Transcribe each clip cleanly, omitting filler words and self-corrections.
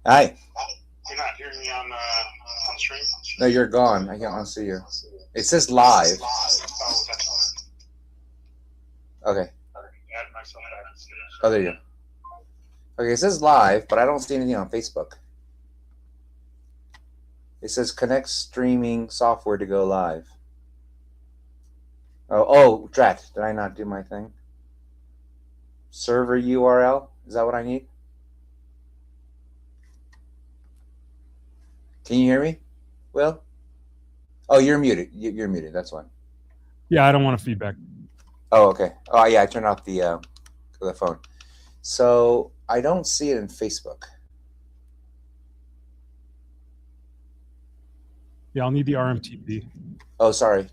Hi. You're not hearing me on stream? No, you're gone. I can't see you. It says live. Oh, that's fine. Okay. Add myself back to stage. Oh, there you go. Okay, it says live, but I don't see anything on Facebook. It says connect streaming software to go live. Drat. Did I not do my thing? Server URL? Is that what I need? Can you hear me? Will? Oh, you're muted. You're muted. That's why. Yeah, I don't want to feedback. Oh, okay. Oh, yeah. I turned off the phone. So I don't see it in Facebook. Yeah, I'll need the RMTP. Oh, sorry.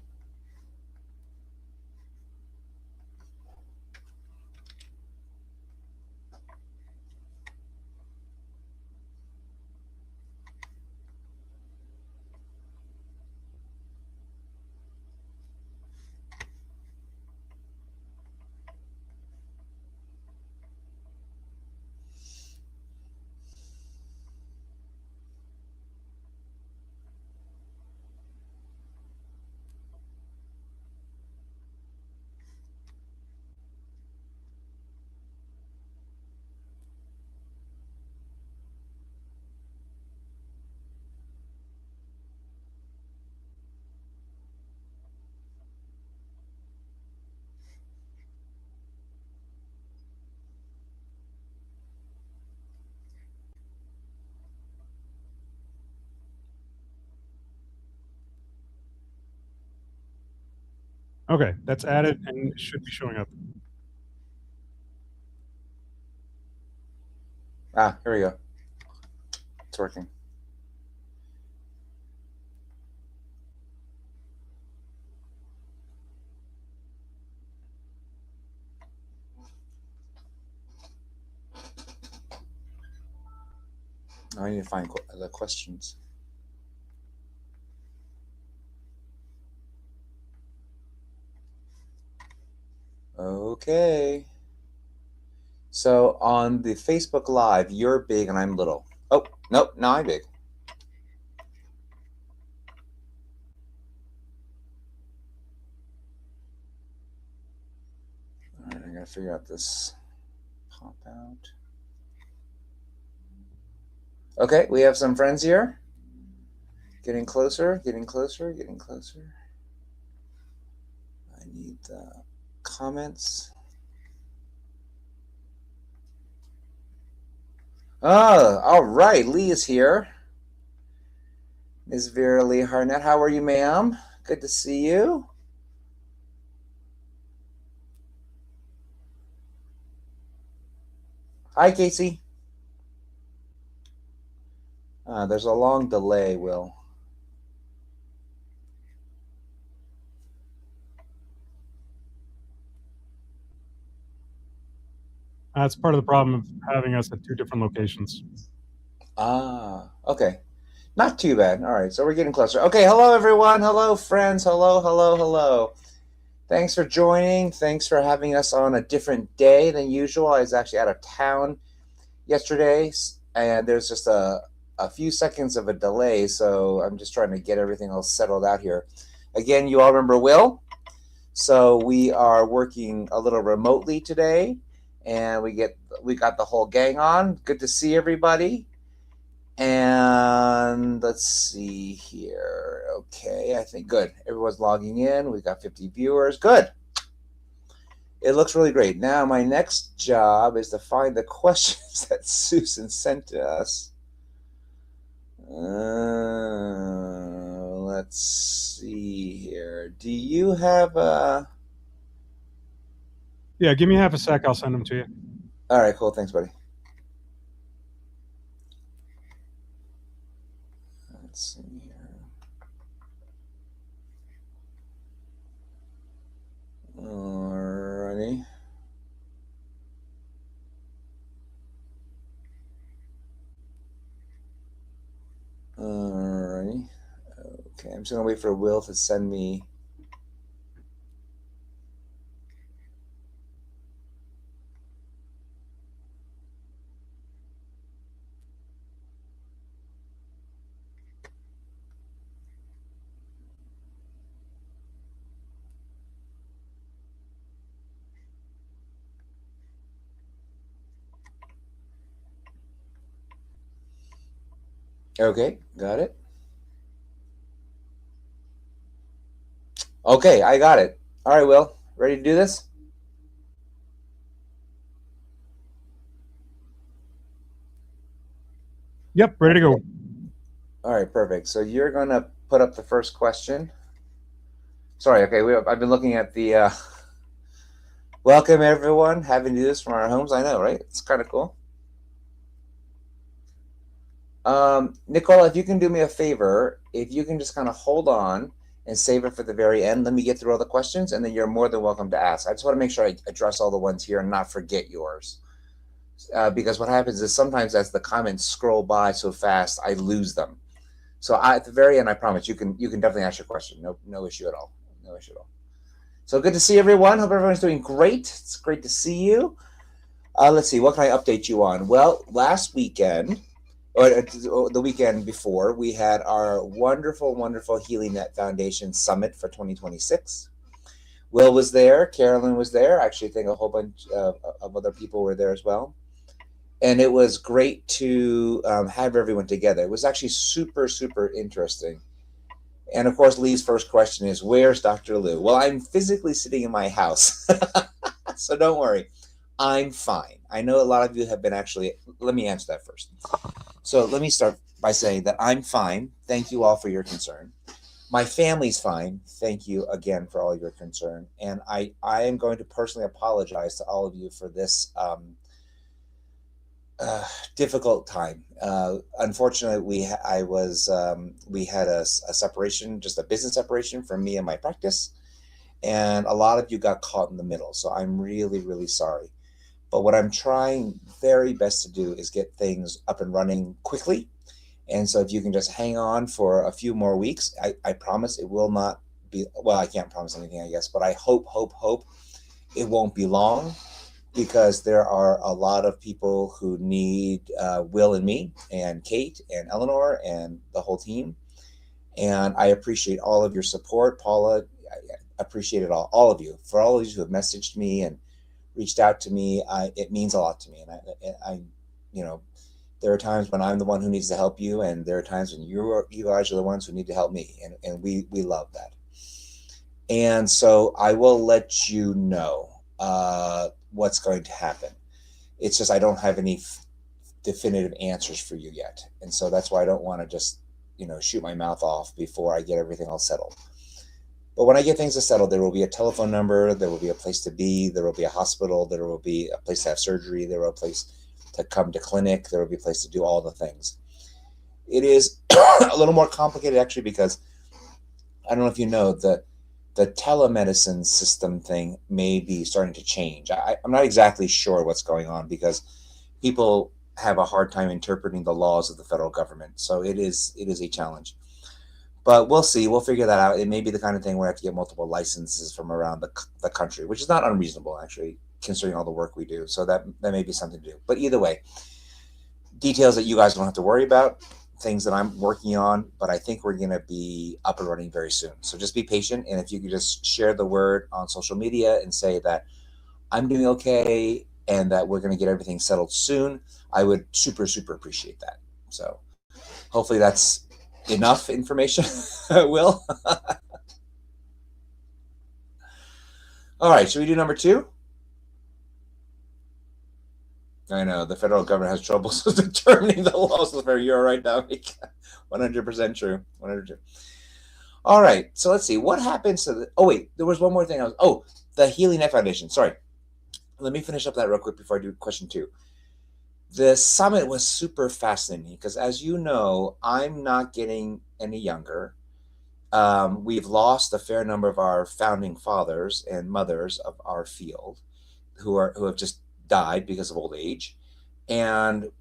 Okay, that's added and it should be showing up. Here we go. It's working. Now I need to find the questions. Okay. So on the Facebook Live, you're big and I'm little. Oh, nope, now I'm big. All right, I gotta figure out this pop out. Okay, we have some friends here. Getting closer, getting closer, getting closer. I need the comments. Oh, all right, Lee is here. Ms. Vera Lee Harnett, how are you, ma'am? Good to see you. Hi, Casey. There's a long delay, Will. That's part of the problem of having us at two different locations. Okay. Not too bad. All right, so we're getting closer. Okay, hello, everyone. Hello, friends. Hello, hello, hello. Thanks for joining. Thanks for having us on a different day than usual. I was actually out of town yesterday, and there's just a few seconds of a delay, so I'm just trying to get everything all settled out here. Again, you all remember Will? So we are working a little remotely today, and we got the whole gang on. Good to see everybody. And let's see here. Okay, I think good. Everyone's logging in. We got 50 viewers. Good. It looks really great. Now my next job is to find the questions that Susan sent to us. Let's see here. Do you have a... Yeah, give me half a sec. I'll send them to you. All right, cool. Thanks, buddy. Let's see here. Alrighty. Alrighty. Okay, I'm just gonna wait for Will to send me. Okay, got it. Okay, I got it. All right, Will, ready to do this? Yep, ready to go. All right, perfect. So you're gonna put up the first question. Sorry. Okay, I've been looking at the. Welcome everyone, having to do this from our homes. I know, right? It's kind of cool. Nicola, if you can do me a favor, if you can just kind of hold on and save it for the very end, let me get through all the questions, and then you're more than welcome to ask. I just want to make sure I address all the ones here and not forget yours. Because what happens is sometimes as the comments scroll by so fast, I lose them. So at the very end, I promise you can definitely ask your question. No issue at all. No issue at all. So good to see everyone. Hope everyone's doing great. It's great to see you. Let's see. What can I update you on? Well, last weekend, or the weekend before, we had our wonderful, wonderful Healing Net Foundation Summit for 2026. Will was there. Carolyn was there. I actually think a whole bunch of other people were there as well. And it was great to have everyone together. It was actually super, super interesting. And of course, Lee's first question is, where's Dr. Lou? Well, I'm physically sitting in my house. So don't worry. I'm fine. I know a lot of you have been actually, let me answer that first. So let me start by saying that I'm fine. Thank you all for your concern. My family's fine. Thank you again for all your concern. And I am going to personally apologize to all of you for this difficult time. Unfortunately, we had a separation, just a business separation for me and my practice, and a lot of you got caught in the middle. So I'm really, really sorry. But what I'm trying very best to do is get things up and running quickly. And so if you can just hang on for a few more weeks, I promise it will not be, well, I can't promise anything, I guess, but I hope it won't be long, because there are a lot of people who need Will and me and Kate and Eleanor and the whole team. And I appreciate all of your support. Paula, I appreciate it all of you. For all of you who have messaged me and reached out to me, it means a lot to me. And I, you know, there are times when I'm the one who needs to help you, and there are times when you guys are the ones who need to help me, and we love that. And so I will let you know what's going to happen. It's just I don't have any definitive answers for you yet, and so that's why I don't want to just shoot my mouth off before I get everything all settled. But when I get things settled, there will be a telephone number, there will be a place to be, there will be a hospital, there will be a place to have surgery, there will be a place to come to clinic, there will be a place to do all the things. It is a little more complicated actually, because I don't know if you know that the telemedicine system thing may be starting to change. I'm not exactly sure what's going on, because people have a hard time interpreting the laws of the federal government. So it is a challenge. But we'll see. We'll figure that out. It may be the kind of thing where I have to get multiple licenses from around the country, which is not unreasonable, actually, considering all the work we do. So that may be something to do. But either way, details that you guys don't have to worry about, things that I'm working on, but I think we're going to be up and running very soon. So just be patient. And if you could just share the word on social media and say that I'm doing okay and that we're going to get everything settled soon, I would super, super appreciate that. So hopefully that's enough information. Will. All right, should we do number 2? I know the federal government has trouble determining the laws of the fair. You're right, Dominic. 100% true. 100%. All right, so let's see what happens to the. Oh wait, there was one more thing. The Healing Net Foundation. Sorry, let me finish up that real quick before I do question 2. The summit was super fascinating because, as you know, I'm not getting any younger. We've lost a fair number of our founding fathers and mothers of our field who have just died because of old age. And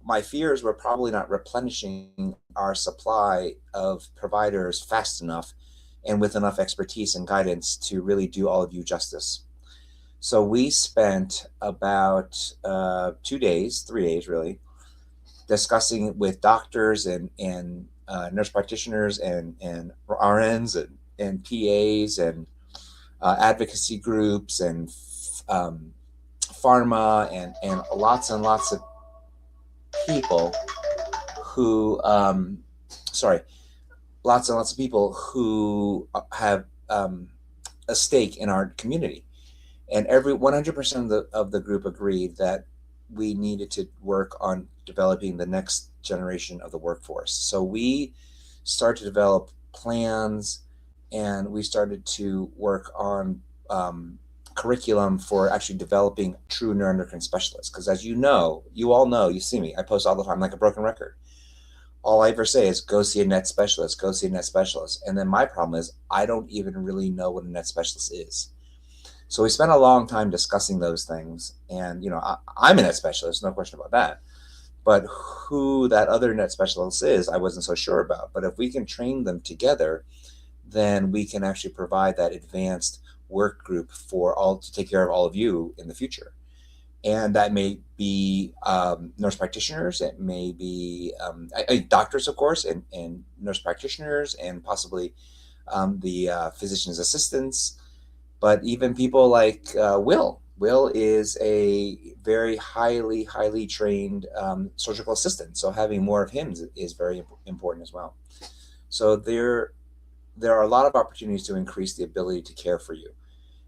my fears were probably not replenishing our supply of providers fast enough and with enough expertise and guidance to really do all of you justice. So we spent about 3 days really, discussing with doctors and nurse practitioners and RNs and PAs and advocacy groups and pharma and lots of people who, lots and lots of people who have a stake in our community. And every 100% of the group agreed that we needed to work on developing the next generation of the workforce. So we started to develop plans, and we started to work on curriculum for actually developing true neuroendocrine specialists. Because as you all know, you see me, I post all the time like a broken record. All I ever say is go see a net specialist, go see a net specialist. And then my problem is I don't even really know what a net specialist is. So we spent a long time discussing those things. And, I'm a net specialist, no question about that. But who that other net specialist is, I wasn't so sure about. But if we can train them together, then we can actually provide that advanced work group to take care of all of you in the future. And that may be nurse practitioners, it may be doctors, of course, and nurse practitioners, and possibly the physician's assistants, but even people like Will. Will is a very highly trained surgical assistant, so having more of him is very important as well. So there are a lot of opportunities to increase the ability to care for you.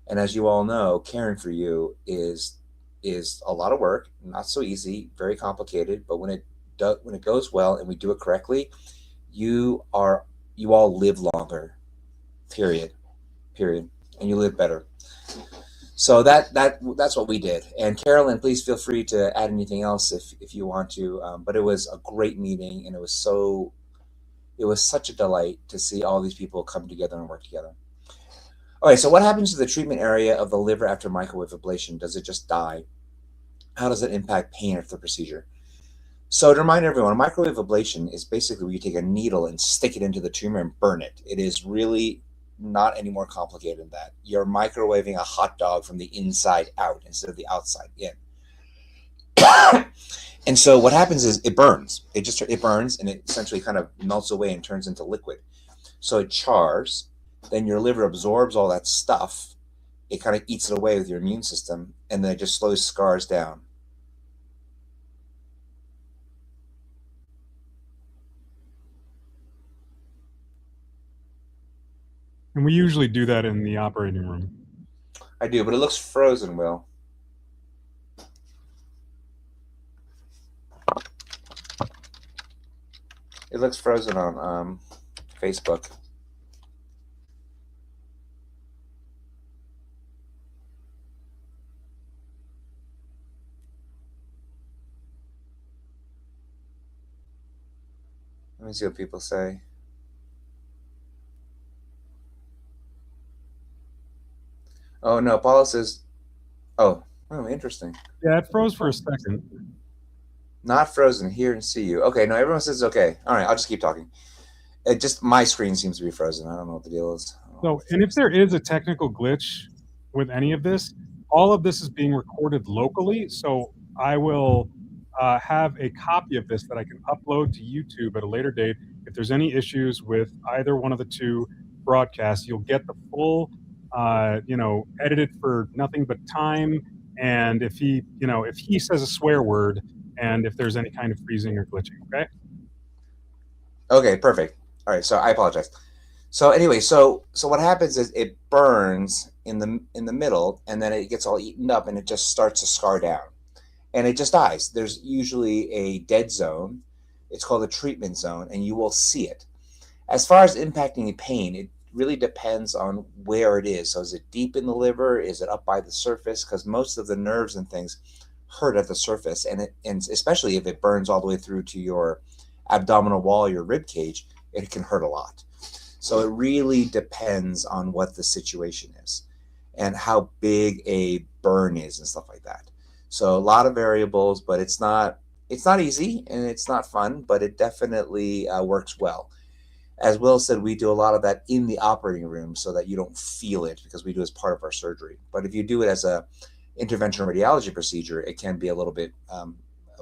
And as you all know, caring for you is a lot of work, not so easy, very complicated. But when it goes well and we do it correctly, you all live longer. Period. And you live better. So that's what we did. And Carolyn, please feel free to add anything else if you want to. But it was a great meeting, and it was such a delight to see all these people come together and work together. Okay, so what happens to the treatment area of the liver after microwave ablation? Does it just die? How does it impact pain after the procedure? So to remind everyone, microwave ablation is basically where you take a needle and stick it into the tumor and burn it. It is really not any more complicated than that. You're microwaving a hot dog from the inside out instead of the outside in. And so what happens is it burns. It burns, and it essentially kind of melts away and turns into liquid. So it chars. Then your liver absorbs all that stuff. It kind of eats it away with your immune system, and then it just slowly scars down. And we usually do that in the operating room. I do, but it looks frozen, Will. It looks frozen on Facebook. Let me see what people say. Oh, no, Paula says, oh, interesting. Yeah, it froze for a second. Not frozen, hear and see you. Okay, no, everyone says okay. All right, I'll just keep talking. My screen seems to be frozen. I don't know what the deal is. So, and if there is a technical glitch with any of this, all of this is being recorded locally. So I will have a copy of this that I can upload to YouTube at a later date. If there's any issues with either one of the two broadcasts, you'll get the full, edited for nothing but time. And if he says a swear word, and if there's any kind of freezing or glitching, okay? Okay, perfect. All right, so I apologize. So anyway, so what happens is it burns in the middle, and then it gets all eaten up, and it just starts to scar down, and it just dies. There's usually a dead zone. It's called a treatment zone, and you will see it. As far as impacting pain, it really depends on where it is. So is it deep in the liver? Is it up by the surface? Because most of the nerves and things hurt at the surface, and especially if it burns all the way through to your abdominal wall, your rib cage, it can hurt a lot. So it really depends on what the situation is and how big a burn is and stuff like that. So a lot of variables, but it's not easy and it's not fun, but it definitely works well. As Will said, we do a lot of that in the operating room so that you don't feel it, because we do it as part of our surgery. But if you do it as a interventional radiology procedure, it can be a little bit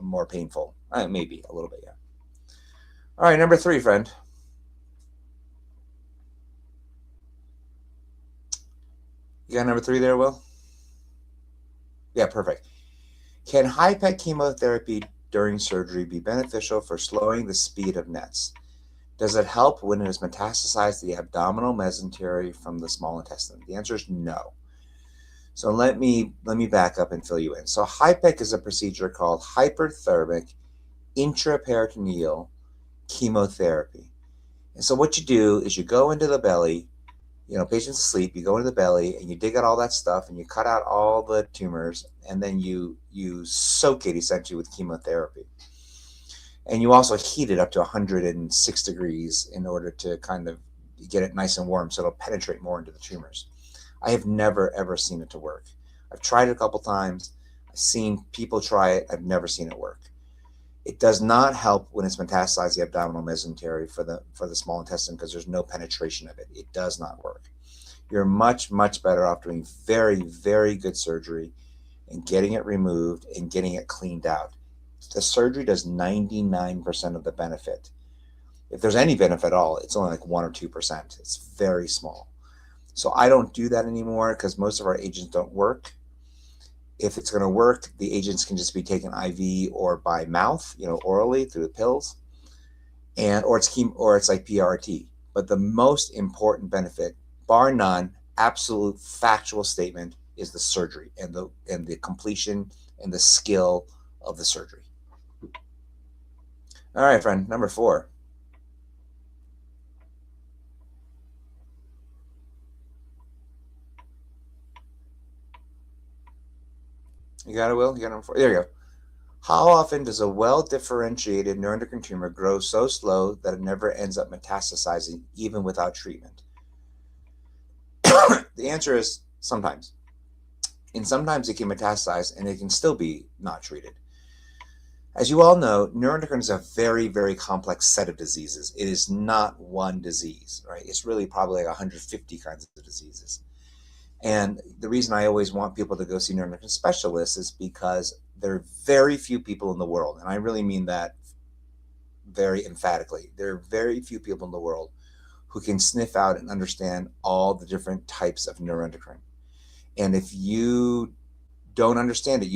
more painful. Maybe a little bit, yeah. All right, number 3, friend. You got number 3 there, Will? Yeah, perfect. Can high-PET chemotherapy during surgery be beneficial for slowing the speed of NETs? Does it help when it has metastasized the abdominal mesentery from the small intestine? The answer is no. So let me back up and fill you in. So HIPEC is a procedure called hyperthermic intraperitoneal chemotherapy. And so what you do is you go into the belly, patient's asleep, you go into the belly and you dig out all that stuff and you cut out all the tumors, and then you soak it essentially with chemotherapy. And you also heat it up to 106 degrees in order to kind of get it nice and warm so it'll penetrate more into the tumors. I have never, ever seen it to work. I've tried it a couple times. I've seen people try it. I've never seen it work. It does not help when it's metastasized the abdominal mesentery for the small intestine because there's no penetration of it. It does not work. You're much, much better off doing very, very good surgery and getting it removed and getting it cleaned out. The surgery does 99% of the benefit. If there's any benefit at all, it's only like 1 or 2%. It's very small. So I don't do that anymore because most of our agents don't work. If it's going to work, the agents can just be taken IV or by mouth, orally through the pills, or it's like PRT. But the most important benefit, bar none, absolute factual statement, is the surgery and the completion and the skill of the surgery. All right, friend, number 4. You got it, Will? You got number 4? There you go. How often does a well-differentiated neuroendocrine tumor grow so slow that it never ends up metastasizing, even without treatment? The answer is sometimes. And sometimes it can metastasize and it can still be not treated. As you all know, neuroendocrine is a very, very complex set of diseases. It is not one disease, right? It's really probably like 150 kinds of diseases. And the reason I always want people to go see neuroendocrine specialists is because there are very few people in the world, and I really mean that very emphatically. There are very few people in the world who can sniff out and understand all the different types of neuroendocrine. And if you don't understand it,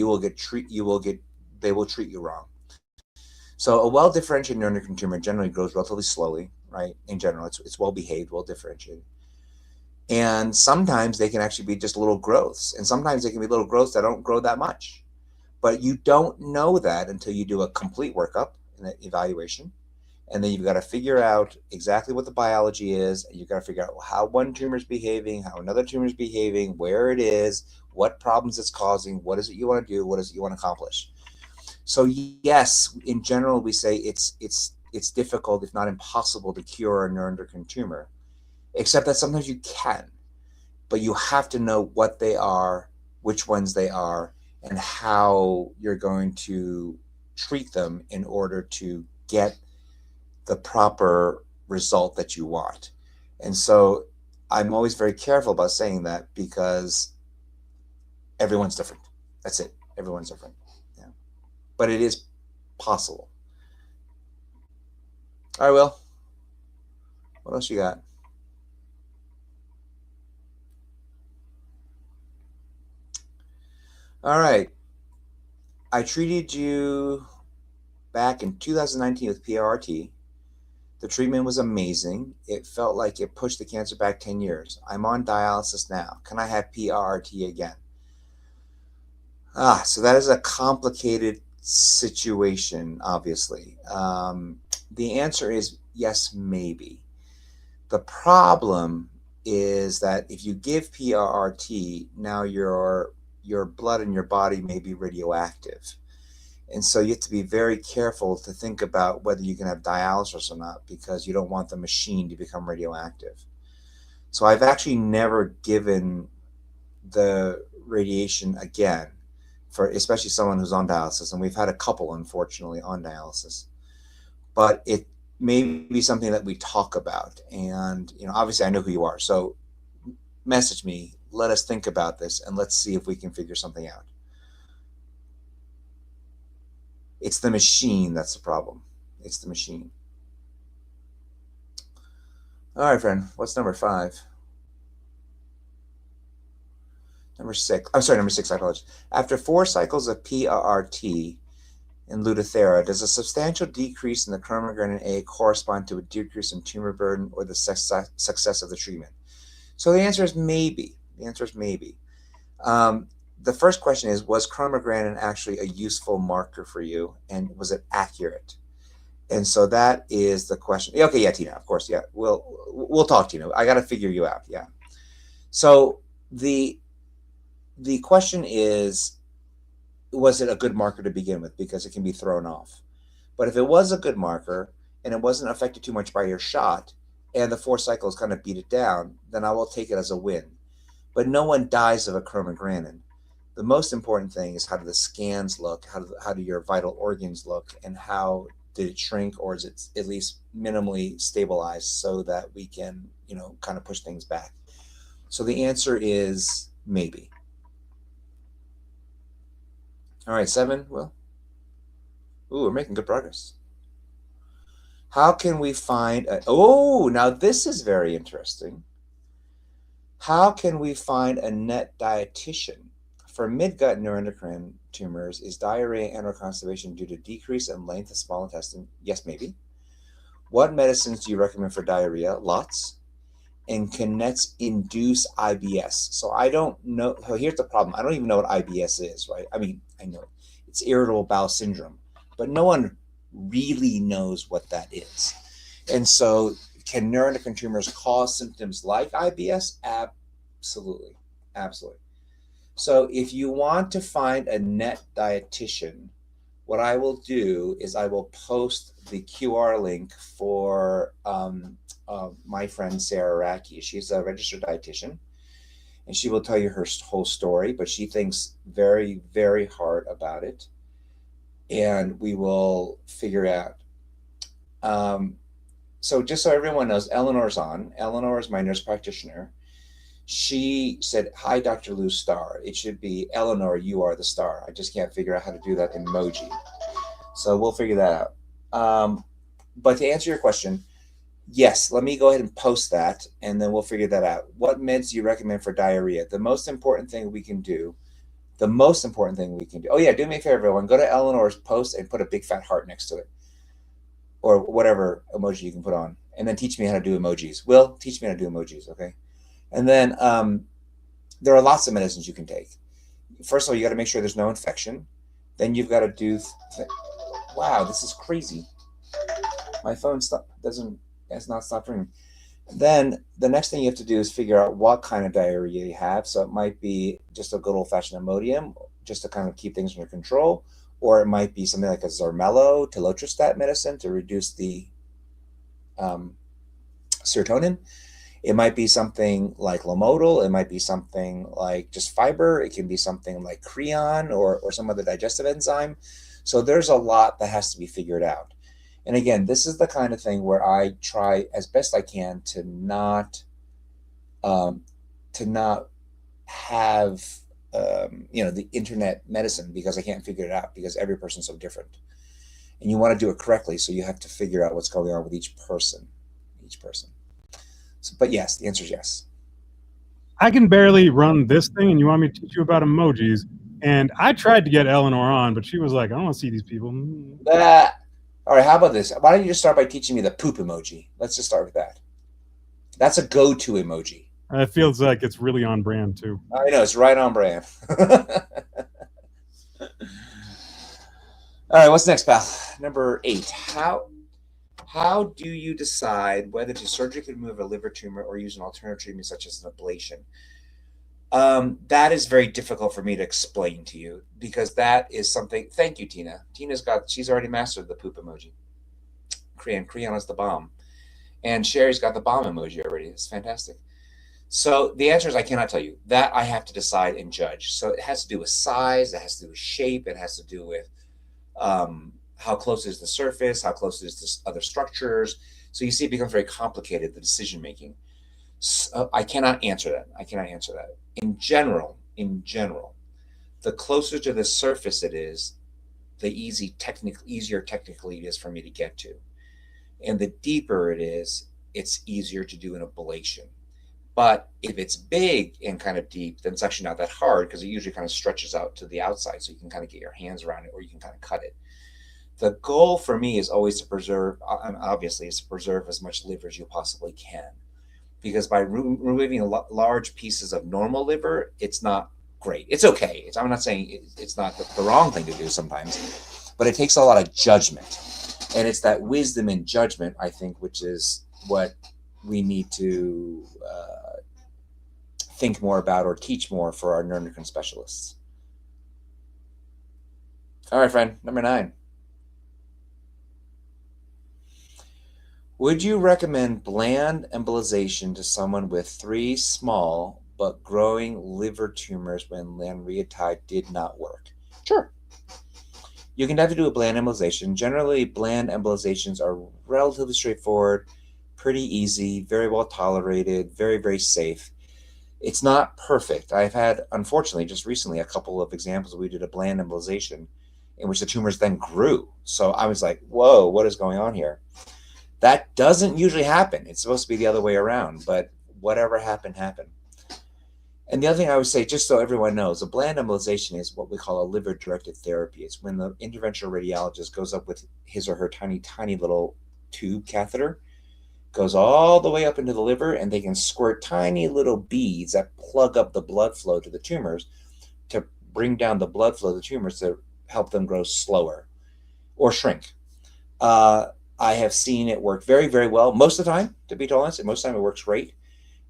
they will treat you wrong. So a well-differentiated neuroendocrine tumor generally grows relatively slowly, right? In general, it's well-behaved, well-differentiated. And sometimes they can actually be just little growths. And sometimes they can be little growths that don't grow that much. But you don't know that until you do a complete workup and an evaluation. And then you've got to figure out exactly what the biology is. And you've got to figure out how one tumor is behaving, how another tumor is behaving, where it is, what problems it's causing, what is it you want to do, what is it you want to accomplish. So yes, in general, we say it's difficult, if not impossible, to cure a neuroendocrine tumor, except that sometimes you can, but you have to know what they are, which ones they are, and how you're going to treat them in order to get the proper result that you want. And so I'm always very careful about saying that because everyone's different. That's it. Everyone's different. Yeah. But it is possible. All right, Will. What else you got? All right. I treated you back in 2019 with PRT. The treatment was amazing. It felt like it pushed the cancer back 10 years. I'm on dialysis now. Can I have PRT again? So that is a complicated situation, obviously. The answer is yes, maybe. The problem is that if you give PRT, now your blood in your body may be radioactive. And so you have to be very careful to think about whether you can have dialysis or not, because you don't want the machine to become radioactive. So I've actually never given the radiation again, for especially someone who's on dialysis. And we've had a couple, unfortunately, on dialysis. But it may be something that we talk about. And, obviously I know who you are. So message me, let us think about this, and let's see if we can figure something out. It's the machine that's the problem. It's the machine. All right, friend. What's number 5? Number 6. I'm sorry, number 6. I apologize. After 4 cycles of PRRT, in Lutathera, does a substantial decrease in the chromogranin A correspond to a decrease in tumor burden or the success of the treatment? So the answer is maybe. The answer is maybe. The first question is, was chromogranin actually a useful marker for you, and was it accurate? And so that is the question. Okay, yeah, Tina, of course, yeah. We'll talk, Tina. I got to figure you out, yeah. So the question is, was it a good marker to begin with? Because it can be thrown off. But if it was a good marker and it wasn't affected too much by your shot, and the 4 cycles kind of beat it down, then I will take it as a win. But no one dies of a chromogranin. The most important thing is, how do the scans look? How do your vital organs look? And how did it shrink, or is it at least minimally stabilized so that we can, kind of push things back? So the answer is maybe. All right, 7, Will. Ooh, we're making good progress. How can we find now this is very interesting. How can we find a net dietitian? For midgut neuroendocrine tumors, is diarrhea and or constipation due to decrease in length of small intestine? Yes, maybe. What medicines do you recommend for diarrhea? Lots. And can nets induce IBS? So I don't know. Oh, here's the problem. I don't even know what IBS is, right? I mean, I know it's irritable bowel syndrome, but no one really knows what that is. And so, can neuroendocrine tumors cause symptoms like IBS? Absolutely. Absolutely. So if you want to find a net dietitian, what I will do is I will post the QR link for my friend Sarah Racky. She's a registered dietitian, and she will tell you her whole story, but she thinks very, very hard about it, and we will figure it out. So just so everyone knows, Eleanor's on. Eleanor is my nurse practitioner. She said, "Hi, Dr. Lou Star." It should be, "Eleanor, you are the star." I just can't figure out how to do that emoji. So we'll figure that out. But to answer your question, yes, let me go ahead and post that, and then we'll figure that out. What meds do you recommend for diarrhea? The most important thing we can do, oh yeah, do me a favor, everyone. Go to Eleanor's post and put a big fat heart next to it, or whatever emoji you can put on, and then teach me how to do emojis. Will, teach me how to do emojis, okay? And then there are lots of medicines you can take. First of all, you got to make sure there's no infection. Then you've got to do. Wow, this is crazy. My phone has not stopped ringing. Then the next thing you have to do is figure out what kind of diarrhea you have. So it might be just a good old-fashioned Imodium, just to kind of keep things under control, or it might be something like a Zarmello, Telotrestat medicine to reduce the serotonin. It might be something like Lomodal. It might be something like just fiber. It can be something like Creon or some other digestive enzyme. So there's a lot that has to be figured out. And again, this is the kind of thing where I try as best I can to not have the internet medicine, because I can't figure it out, because every person's so different. And you want to do it correctly, so you have to figure out what's going on with each person. So, but yes, the answer is yes. I can barely run this thing, and you want me to teach you about emojis? And I tried to get Eleanor on, but she was like, "I don't want to see these people." All right, how about this? Why don't you just start by teaching me the poop emoji? Let's just start with that. That's a go-to emoji. It feels like it's really on brand, too. I know, it's right on brand. All right, what's next, pal? Number 8. How do you decide whether to surgically remove a liver tumor or use an alternative treatment such as an ablation? That is very difficult for me to explain to you, because that is something. Thank you, Tina. She's already mastered the poop emoji. Creon is the bomb. And Sherry's got the bomb emoji already. It's fantastic. So the answer is, I cannot tell you. That I have to decide and judge. So it has to do with size, it has to do with shape, it has to do with how close is the surface, how close is to other structures. So you see, it becomes very complicated, the decision making. So I cannot answer that. In general, the closer to the surface it is, the easier technically it is for me to get to. And the deeper it is, it's easier to do an ablation. But if it's big and kind of deep, then it's actually not that hard, because it usually kind of stretches out to the outside, so you can kind of get your hands around it, or you can kind of cut it. the goal for me is always to preserve, obviously, is to preserve as much liver as you possibly can. Because by removing large pieces of normal liver, it's not great. It's okay. I'm not saying it's not the wrong thing to do sometimes, but it takes a lot of judgment. And it's that wisdom and judgment, I think, which is what we need to think more about or teach more for our neuroendocrine specialists. All right, friend, number 9. Would you recommend bland embolization to someone with 3 small but growing liver tumors when lanreotide did not work? Sure. You can definitely do a bland embolization. Generally, bland embolizations are relatively straightforward, pretty easy, very well tolerated, very, very safe. It's not perfect. I've had, unfortunately, just recently, a couple of examples where we did a bland embolization in which the tumors then grew. So I was like, whoa, what is going on here? That doesn't usually happen. It's supposed to be the other way around, but whatever happened, happened. And the other thing I would say, just so everyone knows, a bland embolization is what we call a liver-directed therapy. It's when the interventional radiologist goes up with his or her tiny, tiny little tube catheter, goes all the way up into the liver, and they can squirt tiny little beads that plug up the blood flow to the tumors to bring down the blood flow of the tumors to help them grow slower or shrink. I have seen it work very, very well. Most of the time, to be totally honest, most of the time it works great.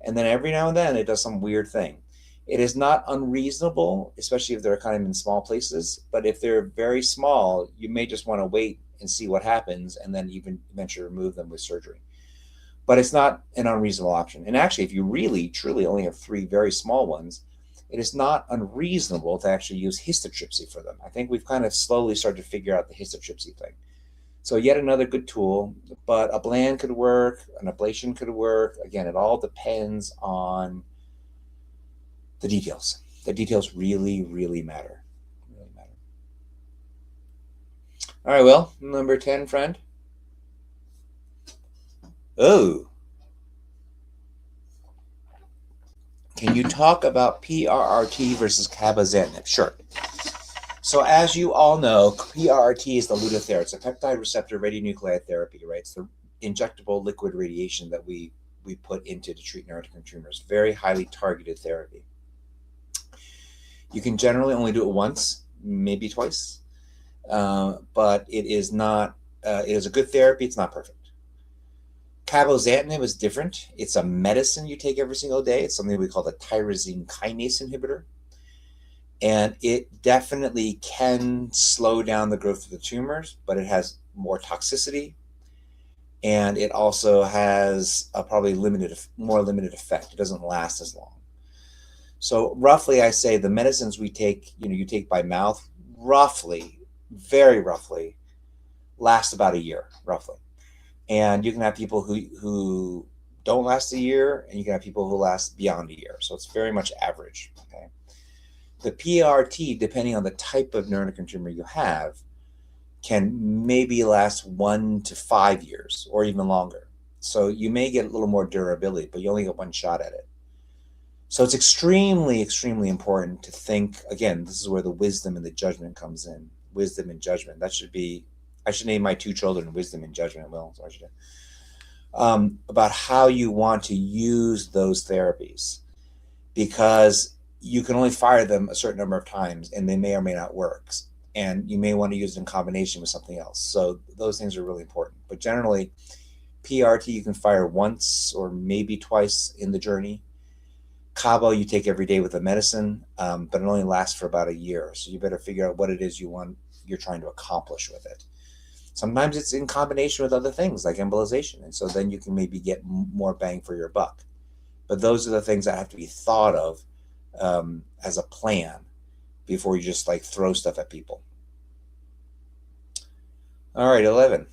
And then every now and then it does some weird thing. It is not unreasonable, especially if they're kind of in small places. But if they're very small, you may just want to wait and see what happens and then even eventually remove them with surgery. But it's not an unreasonable option. And actually, if you really, truly only have 3 very small ones, it is not unreasonable to actually use histotripsy for them. I think we've kind of slowly started to figure out the histotripsy thing. So yet another good tool, but a bland could work, an ablation could work. Again, it all depends on the details. The details really, really matter. Really matter. All right, Will, number 10, friend. Oh. Can you talk about PRRT versus cabozantinib? Sure. So as you all know, PRRT is the Lutathera. It's a peptide receptor radionuclide therapy, right? It's the injectable liquid radiation that we put into to treat neuroendocrine tumors. Very highly targeted therapy. You can generally only do it once, maybe twice, but it is not. It is a good therapy. It's not perfect. Cabozantinib is different. It's a medicine you take every single day. It's something we call the tyrosine kinase inhibitor. And it definitely can slow down the growth of the tumors, but it has more toxicity. And it also has a probably more limited effect. It doesn't last as long. So roughly, I say the medicines we take, you take by mouth, roughly, very roughly, last about a year, roughly. And you can have people who don't last a year, and you can have people who last beyond a year. So it's very much average, okay? The PRT, depending on the type of neuroendocrine tumor you have, can maybe last 1 to 5 years or even longer. So you may get a little more durability, but you only get one shot at it. So it's extremely, extremely important to think, again, this is where the wisdom and the judgment comes in. Wisdom and judgment. That should be, I should name my 2 children Wisdom and Judgment. Well, so I should about how you want to use those therapies, because you can only fire them a certain number of times and they may or may not work. And you may want to use it in combination with something else. So those things are really important. But generally, PRT you can fire once or maybe twice in the journey. Cabo you take every day with a medicine, but it only lasts for about a year. So you better figure out what it is you're trying to accomplish with it. Sometimes it's in combination with other things like embolization. And so then you can maybe get more bang for your buck. But those are the things that have to be thought of as a plan before you just like throw stuff at people. All right, 11.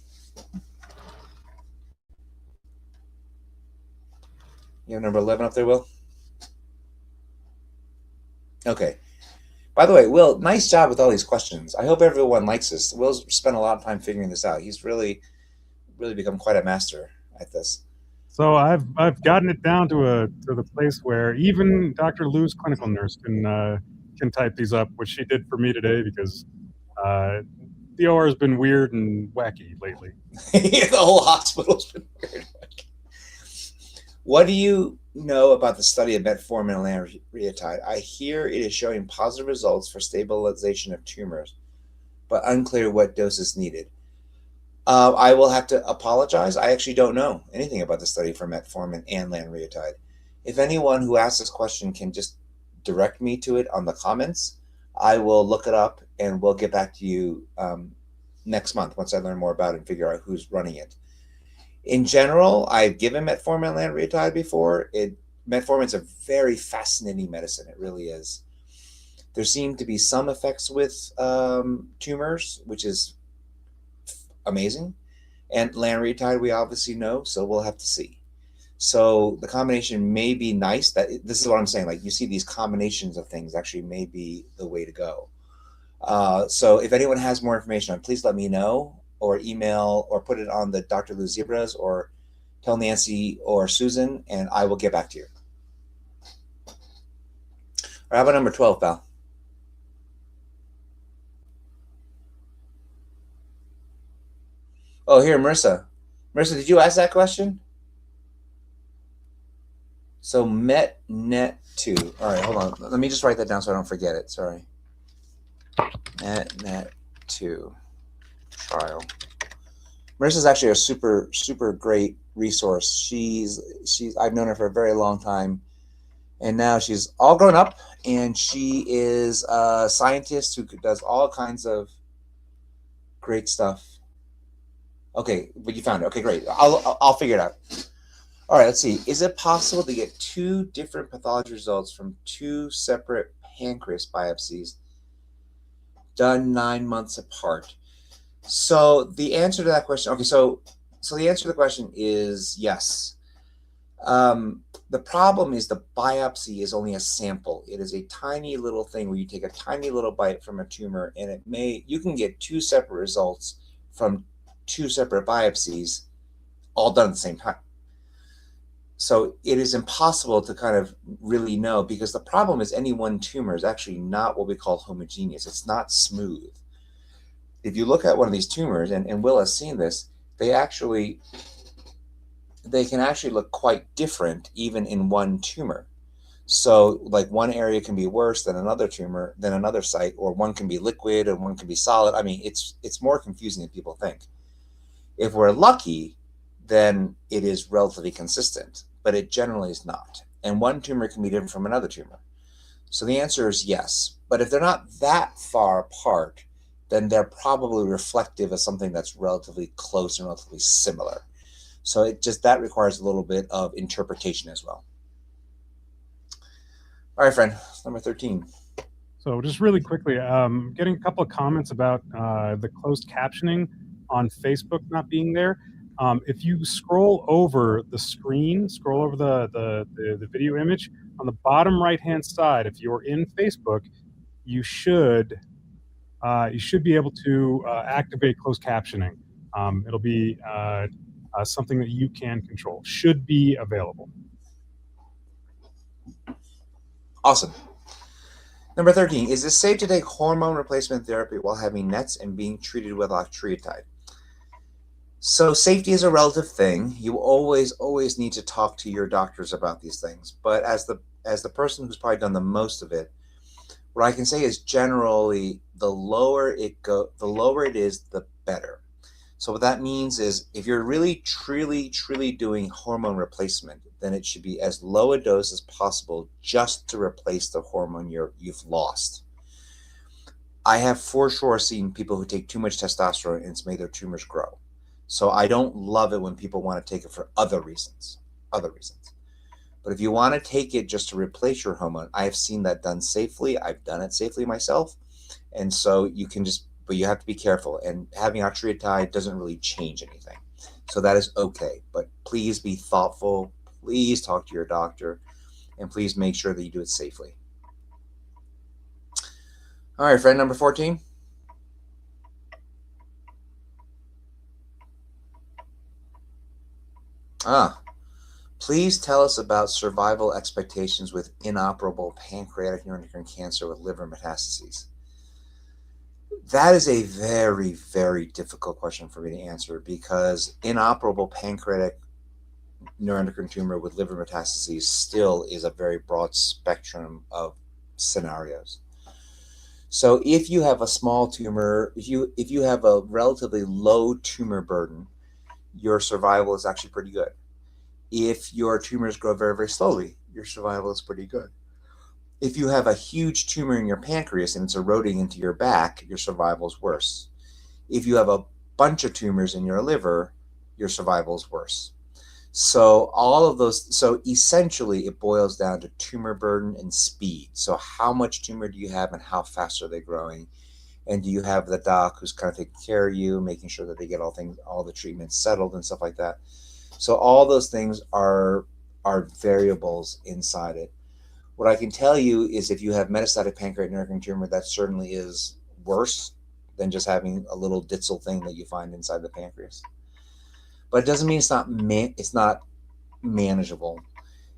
You have number 11 up there, Will? Okay. By the way, Will, nice job with all these questions. I hope everyone likes this. Will's spent a lot of time figuring this out. He's really, really become quite a master at this. So I've gotten it down to the place where even Dr. Lou's clinical nurse can type these up, which she did for me today, because the OR has been weird and wacky lately. The whole hospital's been weird. What do you know about the study of metformin and lanreotide? I hear it is showing positive results for stabilization of tumors, but unclear what dose is needed. I will have to apologize. I actually don't know anything about the study for metformin and lanreotide. If anyone who asked this question can just direct me to it on the comments, I will look it up and we'll get back to you next month once I learn more about it and figure out who's running it. In general, I've given metformin and lanreotide before. Metformin is a very fascinating medicine. It really is. There seem to be some effects with tumors, which is amazing. And lanreotide, we obviously know, so we'll have to see. So the combination may be nice. This is what I'm saying. Like, you see these combinations of things actually may be the way to go. So if anyone has more information on, please let me know, or email, or put it on the Dr. Lou Zebras, or tell Nancy or Susan, and I will get back to you. All right, how about number 12, pal? Oh, here, Marissa. Marissa, did you ask that question? So METNET2. All right, hold on. Let me just write that down so I don't forget it. Sorry. METNET2 trial. Marissa's actually a super, super great resource. I've known her for a very long time, and now she's all grown up, and she is a scientist who does all kinds of great stuff. Okay, but you found it. Okay, great. I'll figure it out. All right, let's see. Is it possible to get two different pathology results from two separate pancreas biopsies done 9 months apart? So the answer to that question, okay, so the answer to the question is yes. The problem is the biopsy is only a sample. It is a tiny little thing where you take a tiny little bite from a tumor, and you can get two separate results from two separate biopsies, all done at the same time. So it is impossible to kind of really know, because the problem is any one tumor is actually not what we call homogeneous. It's not smooth. If you look at one of these tumors, and Will has seen this, they can actually look quite different even in one tumor. So like one area can be worse than another tumor, than another site, or one can be liquid and one can be solid. I mean, it's more confusing than people think. If we're lucky, then it is relatively consistent, but it generally is not. And one tumor can be different from another tumor. So the answer is yes. But if they're not that far apart, then they're probably reflective of something that's relatively close and relatively similar. So that requires a little bit of interpretation as well. All right, friend, number 13. So just really quickly, getting a couple of comments about the closed captioning on Facebook not being there. If you scroll over the screen, scroll over the video image, on the bottom right-hand side, if you're in Facebook, you should be able to activate closed captioning. It'll be something that you can control. Should be available. Awesome. Number 13, is it safe to take hormone replacement therapy while having NETs and being treated with octreotide? So safety is a relative thing. You always need to talk to your doctors about these things. But as the person who's probably done the most of it, what I can say is generally the lower it is, the better. So what that means is if you're really, truly doing hormone replacement, then it should be as low a dose as possible just to replace the hormone you've lost. I have for sure seen people who take too much testosterone and it's made their tumors grow. So I don't love it when people want to take it for other reasons. But if you want to take it just to replace your hormone, I have seen that done safely. I've done it safely myself. And so but you have to be careful. And having octreotide doesn't really change anything. So that is okay. But please be thoughtful. Please talk to your doctor. And please make sure that you do it safely. All right, friend, number 14. Please tell us about survival expectations with inoperable pancreatic neuroendocrine cancer with liver metastases. That is a very, very difficult question for me to answer because inoperable pancreatic neuroendocrine tumor with liver metastases still is a very broad spectrum of scenarios. So if you have a small tumor, if you have a relatively low tumor burden, your survival is actually pretty good. If your tumors grow very, very slowly, your survival is pretty good. If you have a huge tumor in your pancreas and it's eroding into your back, your survival is worse. If you have a bunch of tumors in your liver, your survival is worse. So all of those, so essentially it boils down to tumor burden and speed. So how much tumor do you have and how fast are they growing? And do you have the doc who's kind of taking care of you, making sure that they get all the treatments settled and stuff like that? So all those things are variables inside it. What I can tell you is if you have metastatic pancreatic neuroendocrine tumor, that certainly is worse than just having a little ditzel thing that you find inside the pancreas. But it doesn't mean it's not manageable.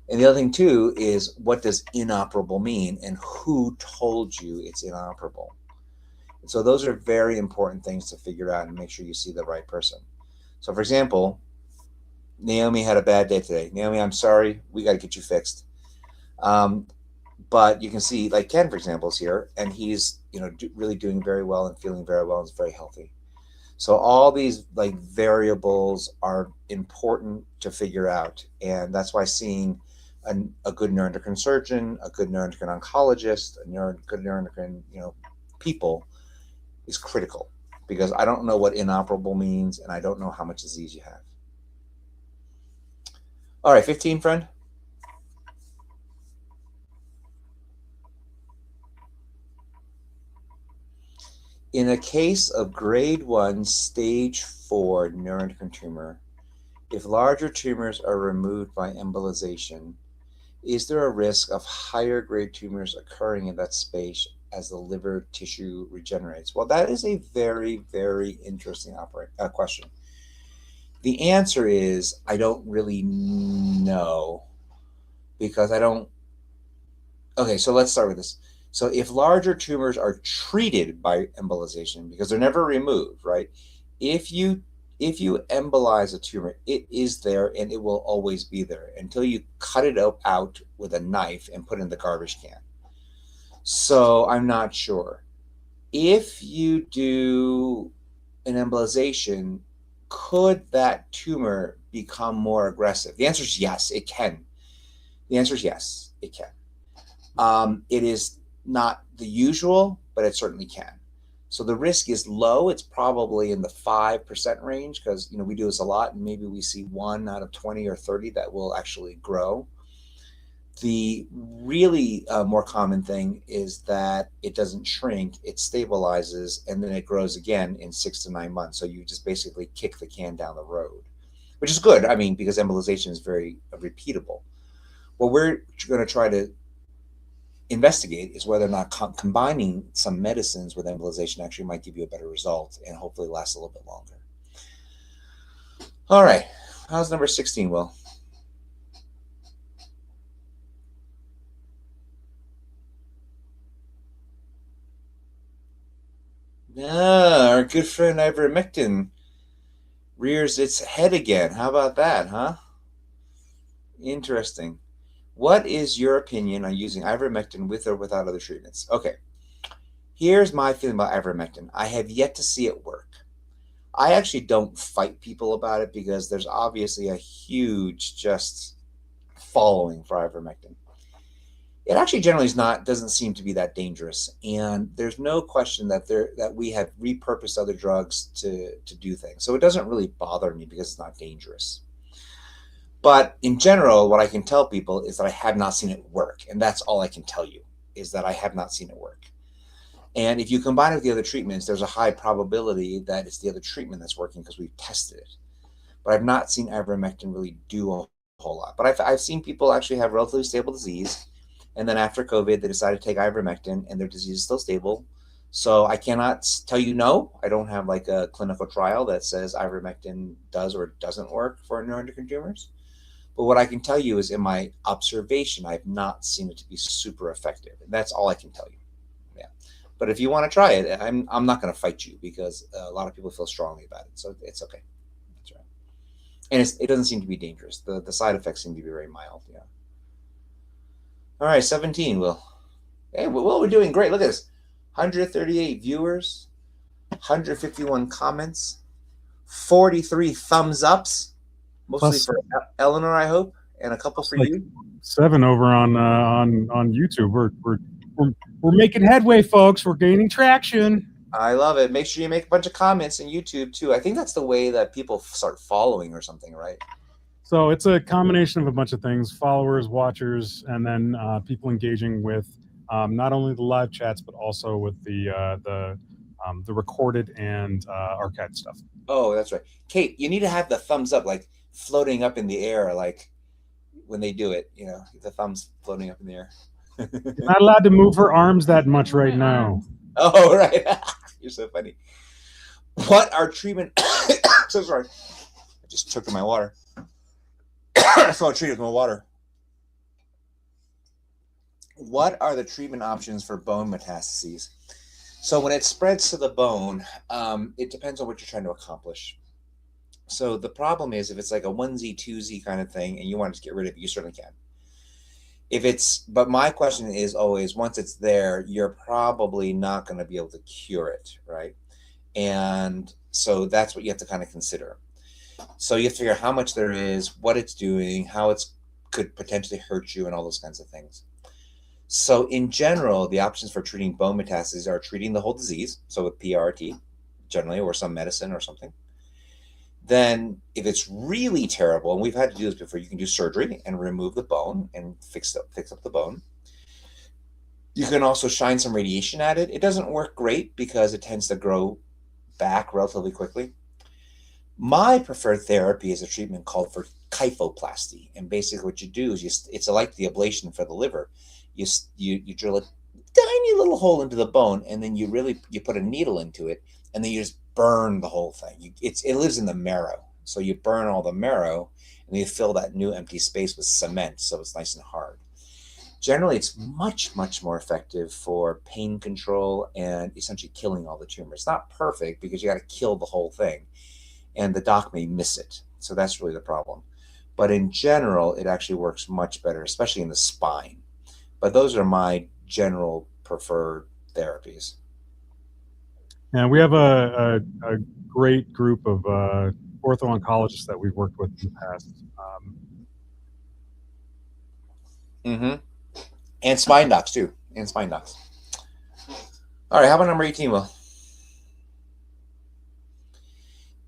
And the other thing too is what does inoperable mean and who told you it's inoperable? And so those are very important things to figure out and make sure you see the right person. So for example, Naomi had a bad day today. Naomi, I'm sorry, we got to get you fixed. Um, but you can see like Ken, for example, is here and he's, really doing very well and feeling very well and is very healthy. So all these like variables are important to figure out, and that's why seeing a good neuroendocrine surgeon, a good neuroendocrine oncologist, good neuroendocrine people is critical because I don't know what inoperable means, and I don't know how much disease you have. All right, 15, friend. In a case of grade 1 stage 4 neuroendocrine tumor, if larger tumors are removed by embolization, is there a risk of higher grade tumors occurring in that space as the liver tissue regenerates? Well, that is a very, very interesting question. The answer is I don't really know because I don't. Okay, so let's start with this. So if larger tumors are treated by embolization because they're never removed, right? If you embolize a tumor, it is there and it will always be there until you cut it out with a knife and put it in the garbage can. So I'm not sure. If you do an embolization, could that tumor become more aggressive? The answer is yes, it can. The answer is yes, it can. It is not the usual, but it certainly can. So the risk is low. It's probably in the 5% range because we do this a lot, and maybe we see 1 out of 20 or 30 that will actually grow. The really more common thing is that it doesn't shrink, it stabilizes, and then it grows again in 6 to 9 months. So you just basically kick the can down the road, which is good. I mean, because embolization is very repeatable. What we're going to try to investigate is whether or not combining some medicines with embolization actually might give you a better result and hopefully last a little bit longer. All right. How's number 16, Will? Our good friend ivermectin rears its head again. How about that, huh? Interesting. What is your opinion on using ivermectin with or without other treatments? Okay, here's my feeling about ivermectin. I have yet to see it work. I actually don't fight people about it because there's obviously a huge just following for ivermectin. It actually generally doesn't seem to be that dangerous, and there's no question that we have repurposed other drugs to do things. So it doesn't really bother me because it's not dangerous. But in general, what I can tell people is that I have not seen it work. And that's all I can tell you is that I have not seen it work. And if you combine it with the other treatments, there's a high probability that it's the other treatment that's working because we've tested it. But I've not seen ivermectin really do a whole lot. But I've seen people actually have relatively stable disease. And then after COVID, they decided to take ivermectin and their disease is still stable. So I cannot tell you no. I don't have like a clinical trial that says ivermectin does or doesn't work for neuroendocrine tumors. But what I can tell you is in my observation, I've not seen it to be super effective. And that's all I can tell you. Yeah. But if you want to try it, I'm not going to fight you because a lot of people feel strongly about it, so it's okay. That's right. And it doesn't seem to be dangerous. The side effects seem to be very mild. Yeah. All right, 17. Will. Hey, well, we're doing great. Look at this. 138 viewers, 151 comments, 43 thumbs ups, mostly Plus- for Eleanor, I hope, and a couple for like you. 7 over on YouTube. We're making headway, folks. We're gaining traction. I love it. Make sure you make a bunch of comments on YouTube too. I think that's the way that people start following or something, right? So it's a combination of a bunch of things: followers, watchers, and then people engaging with not only the live chats but also with the recorded and archived stuff. Oh, that's right. Kate, you need to have the thumbs up, like floating up in the air, like when they do it, you know, the thumbs floating up in the air. You're not allowed to move her arms that much right now. Oh, right. You're so funny. What are treatment? So sorry. I just took my water. I saw a treat with my water. What are the treatment options for bone metastases? So when it spreads to the bone, it depends on what you're trying to accomplish. So the problem is if it's like a onesie, twosie kind of thing and you want to get rid of it, you certainly can. But my question is always, once it's there, you're probably not going to be able to cure it, right? And so that's what you have to kind of consider. So you have to figure out how much there is, what it's doing, how it could potentially hurt you, and all those kinds of things. So in general, the options for treating bone metastases are treating the whole disease, so with PRRT, generally, or some medicine or something. Then if it's really terrible, and we've had to do this before, you can do surgery and remove the bone and fix up the bone. You can also shine some radiation at it. It doesn't work great because it tends to grow back relatively quickly. My preferred therapy is a treatment called for kyphoplasty. And basically what you do is it's like the ablation for the liver. You drill a tiny little hole into the bone, and then you put a needle into it, and then you just burn the whole thing. It lives in the marrow. So you burn all the marrow, and you fill that new empty space with cement so it's nice and hard. Generally, it's much, much more effective for pain control and essentially killing all the tumor. It's not perfect because you got to kill the whole thing, and the doc may miss it. So that's really the problem. But in general, it actually works much better, especially in the spine. But those are my general preferred therapies. And we have a great group of ortho-oncologists that we've worked with in the past. And spine docs, too. And spine docs. All right, how about number 18, Will?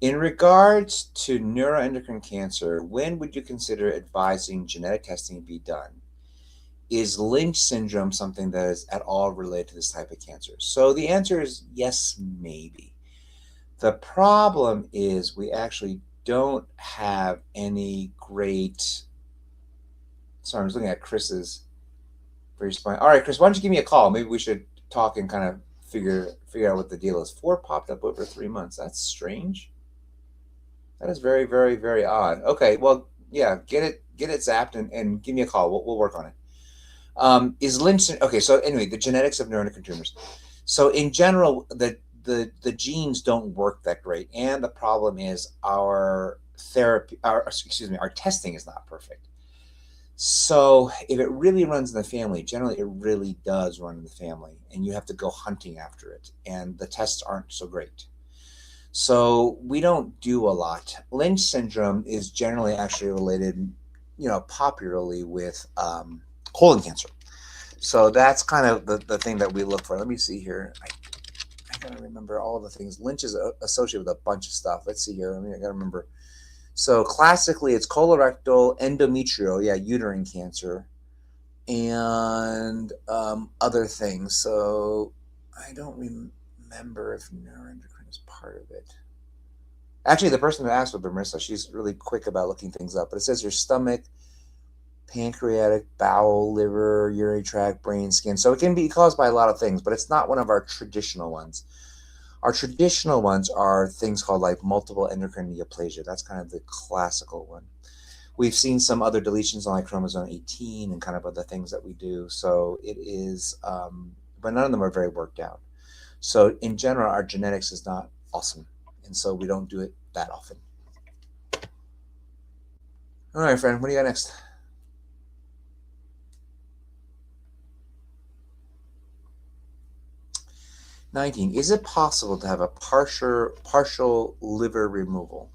In regards to neuroendocrine cancer, when would you consider advising genetic testing be done? Is Lynch syndrome something that is at all related to this type of cancer? So the answer is yes, maybe. The problem is we actually don't have any great... Sorry, I was looking at Chris's response. All right, Chris, why don't you give me a call? Maybe we should talk and kind of figure out what the deal is. 4 popped up over 3 months. That's strange. That is very, very, very odd. Okay, well, yeah, get it zapped and give me a call. We'll work on it. Is Lynch... Okay, so anyway, the genetics of neuroendocrine tumors. So in general, the genes don't work that great, and the problem is our testing is not perfect. So if it really runs in the family, generally it really does run in the family, and you have to go hunting after it, and the tests aren't so great. So we don't do a lot. Lynch syndrome is generally actually related, popularly with colon cancer. So that's kind of the thing that we look for. Let me see here. I gotta remember all of the things. Lynch is associated with a bunch of stuff. Let's see here. I gotta remember. So classically, it's colorectal, endometrial, uterine cancer, and other things. So I don't remember if neuroendocrine is part of it. Actually, the person who asked was Marissa. She's really quick about looking things up. But it says your stomach, pancreatic, bowel, liver, urinary tract, brain, skin. So it can be caused by a lot of things, but it's not one of our traditional ones. Our traditional ones are things called like multiple endocrine neoplasia. That's kind of the classical one. We've seen some other deletions on like chromosome 18 and kind of other things that we do. So it is, but none of them are very worked out. So in general, our genetics is not awesome, and so we don't do it that often. All right, friend, what do you got next? '19. Is it possible to have a partial liver removal?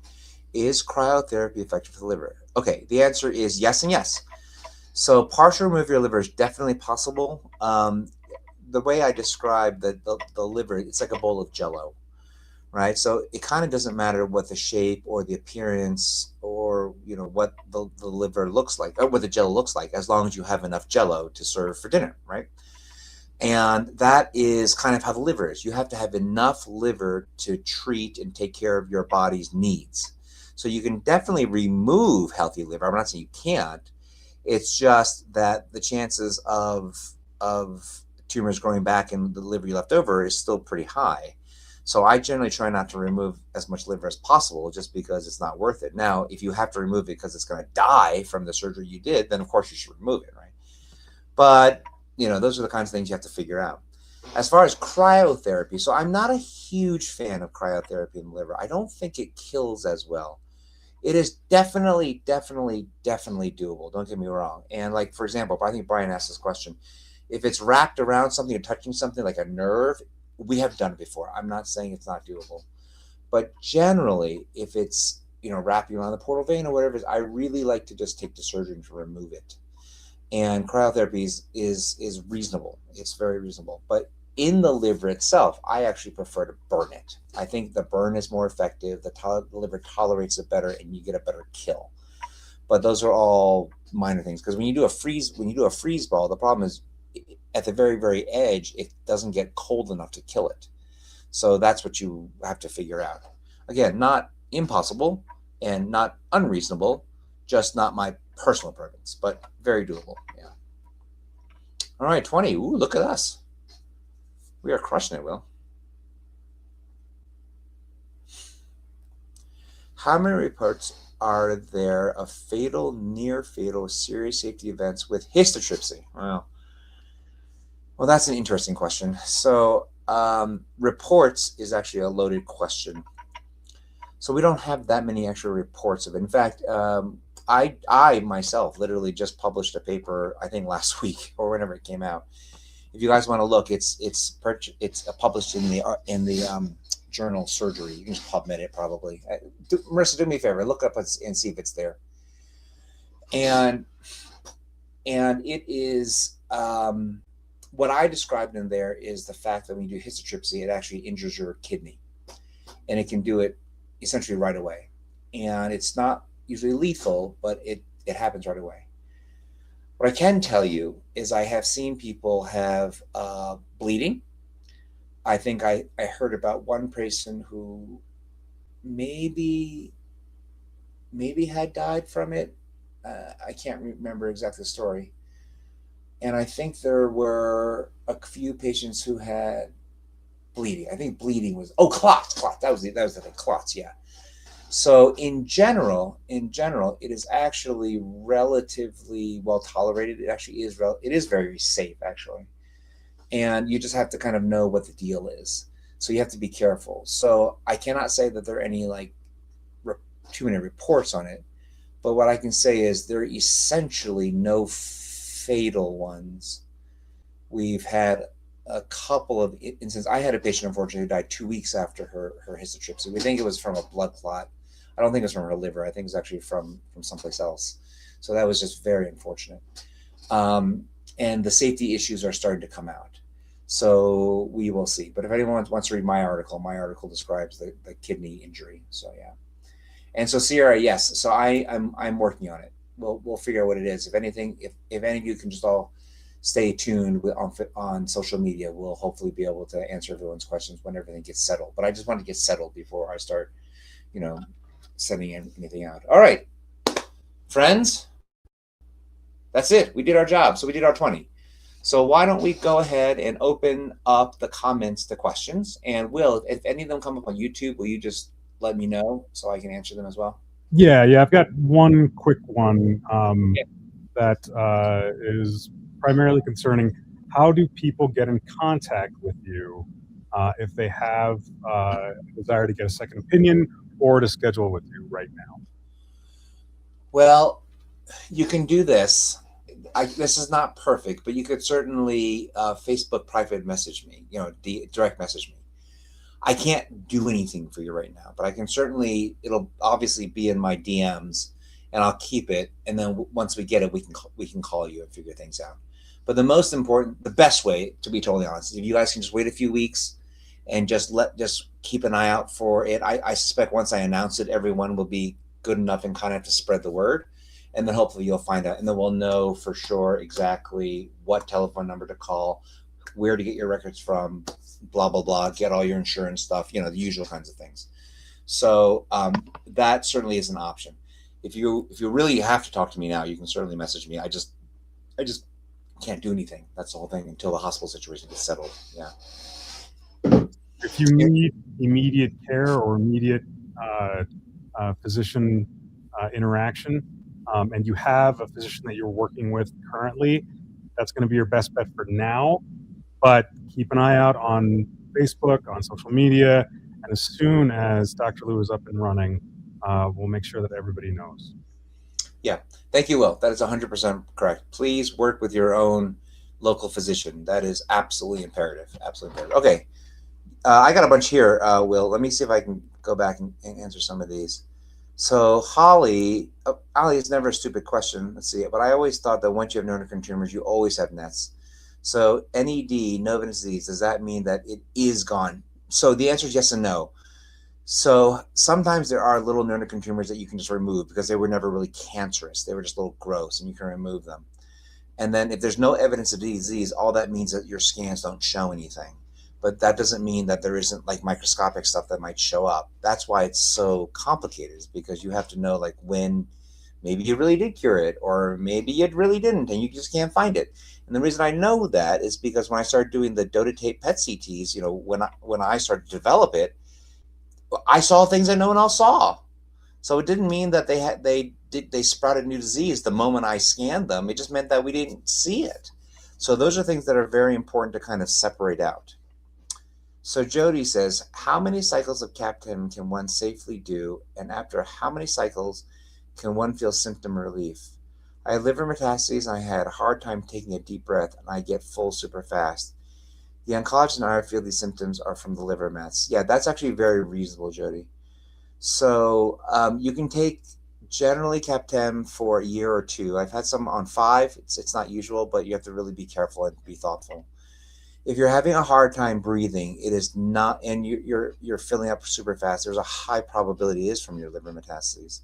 Is cryotherapy effective for the liver? Okay, the answer is yes and yes. So partial removal of your liver is definitely possible. The way I describe the liver, it's like a bowl of jello, right? So it kind of doesn't matter what the shape or the appearance or what the liver looks like or what the jello looks like, as long as you have enough jello to serve for dinner, right? And that is kind of how the liver is. You have to have enough liver to treat and take care of your body's needs. So you can definitely remove healthy liver. I'm not saying you can't. It's just that the chances of tumors growing back in the liver you left over is still pretty high. So I generally try not to remove as much liver as possible, just because it's not worth it. Now, if you have to remove it because it's going to die from the surgery you did, then of course you should remove it, right? But those are the kinds of things you have to figure out. As far as cryotherapy, so I'm not a huge fan of cryotherapy in the liver. I don't think it kills as well. It is definitely doable. Don't get me wrong. And like, for example, I think Brian asked this question. If it's wrapped around something or touching something like a nerve, we have done it before. I'm not saying it's not doable. But generally, if it's, wrapping around the portal vein or whatever it is, I really like to just take the surgery to remove it. And cryotherapy is reasonable. It's very reasonable. But in the liver itself, I actually prefer to burn it. I think the burn is more effective. The liver tolerates it better, and you get a better kill. But those are all minor things, because when you do a freeze ball, the problem is at the very, very edge, it doesn't get cold enough to kill it. So that's what you have to figure out. Again, not impossible and not unreasonable, just not my personal preference, but very doable. Yeah. All right, 20. Ooh, look at us. We are crushing it, Will. How many reports are there of fatal, near fatal, serious safety events with histotripsy? Well, that's an interesting question. So reports is actually a loaded question. So we don't have that many actual reports of it. In fact, I myself literally just published a paper, I think last week or whenever it came out. If you guys want to look, it's published in the journal Surgery. You can just PubMed it probably. Marissa, do me a favor, look up and see if it's there. And it is what I described in there is the fact that when you do histotripsy, it actually injures your kidney, and it can do it essentially right away. And it's not usually lethal, but it happens right away. What I can tell you is I have seen people have bleeding. I think I heard about one person who maybe had died from it. I can't remember exactly the story. And I think there were a few patients who had bleeding. I think bleeding was clots. That was the thing. Clots, yeah. So in general, it is actually relatively well tolerated. It actually is it is very safe, actually. And you just have to kind of know what the deal is. So you have to be careful. So I cannot say that there are any too many reports on it, but what I can say is there are essentially no fatal ones. We've had a couple of instances. I had a patient, unfortunately, who died 2 weeks after her histotripsy. We think it was from a blood clot. I don't think it was from her liver. I think it was actually from someplace else. So that was just very unfortunate. And the safety issues are starting to come out. So we will see. But if anyone wants to read my article describes the kidney injury. So yeah. And so Sierra, yes. So I'm working on it. We'll figure out what it is. If anything, if any of you can just all stay tuned on social media, we'll hopefully be able to answer everyone's questions when everything gets settled. But I just want to get settled before I start, sending anything out. All right, friends, that's it. We did our job. So we did our 20. So why don't we go ahead and open up the comments to questions? And Will, if any of them come up on YouTube, will you just let me know so I can answer them as well? Yeah. I've got one quick one that is primarily concerning how do people get in contact with you if they have a desire to get a second opinion or to schedule with you right now. Well, you can do this. This is not perfect, but you could certainly Facebook private message me, direct message me. I can't do anything for you right now, but I can certainly, it'll obviously be in my DMs and I'll keep it. And then once we get it, we can call you and figure things out. But the best way, to be totally honest, is if you guys can just wait a few weeks and just keep an eye out for it. I suspect once I announce it, everyone will be good enough and kind of to spread the word. And then hopefully you'll find out, and then we'll know for sure exactly what telephone number to call, where to get your records from, blah, blah, blah, get all your insurance stuff, the usual kinds of things. So that certainly is an option. If you really have to talk to me now, you can certainly message me. I just can't do anything. That's the whole thing until the hospital situation gets settled. Yeah. If you need immediate care or immediate physician interaction, and you have a physician that you're working with currently, that's going to be your best bet for now. But keep an eye out on Facebook, on social media, and as soon as Dr. Lou is up and running, we'll make sure that everybody knows. Yeah, thank you, Will. That is 100% correct. Please work with your own local physician. That is absolutely imperative. Absolutely imperative. Okay, I got a bunch here, Will. Let me see if I can go back and answer some of these. So Holly is never a stupid question. Let's see. But I always thought that once you have neuroendocrine tumors, you always have NETs. So NED, Noven's disease, does that mean that it is gone? So the answer is yes and no. So sometimes there are little neuroendocrine tumors that you can just remove because they were never really cancerous. They were just little growths and you can remove them. And then if there's no evidence of disease, all that means that your scans don't show anything. But that doesn't mean that there isn't like microscopic stuff that might show up. That's why it's so complicated, is because you have to know like when maybe you really did cure it or maybe you really didn't and you just can't find it. And the reason I know that is because when I started doing the dotatate PET CTs, when I started to develop it, I saw things that no one else saw. So it didn't mean that they sprouted new disease the moment I scanned them. It just meant that we didn't see it. So those are things that are very important to kind of separate out. So Jody says, how many cycles of CAPTEM can one safely do, and after how many cycles can one feel symptom relief? I had liver metastases and I had a hard time taking a deep breath and I get full super fast. The oncologist and I feel these symptoms are from the liver mets. Yeah, that's actually very reasonable, Jody. So you can take generally CAPTEM for a year or two. I've had some on 5. It's not usual, but you have to really be careful and be thoughtful. If you're having a hard time breathing, it is not, and you're filling up super fast, there's a high probability it is from your liver metastases.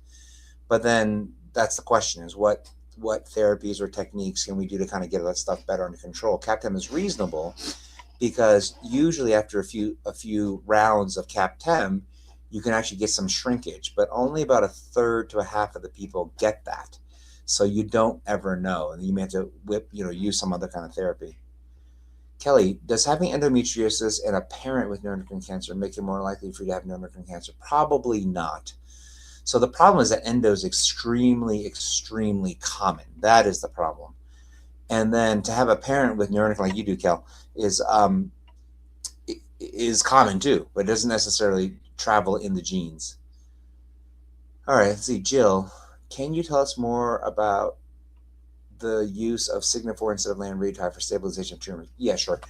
But then that's the question, is what therapies or techniques can we do to kind of get that stuff better under control? CAPTEM is reasonable because usually after a few rounds of CAPTEM, you can actually get some shrinkage, but only about a third to a half of the people get that. So you don't ever know, and you may have to use some other kind of therapy. Kelly, does having endometriosis and a parent with neuroendocrine cancer make it more likely for you to have neuroendocrine cancer? Probably not. So the problem is that endo is extremely, extremely common. That is the problem. And then to have a parent with neuroendocrine, like you do, Kel, is common too, but it doesn't necessarily travel in the genes. All right, let's see. Jill, can you tell us more about the use of Signifor instead of lanreotide for stabilization of tumors? Yeah, sure.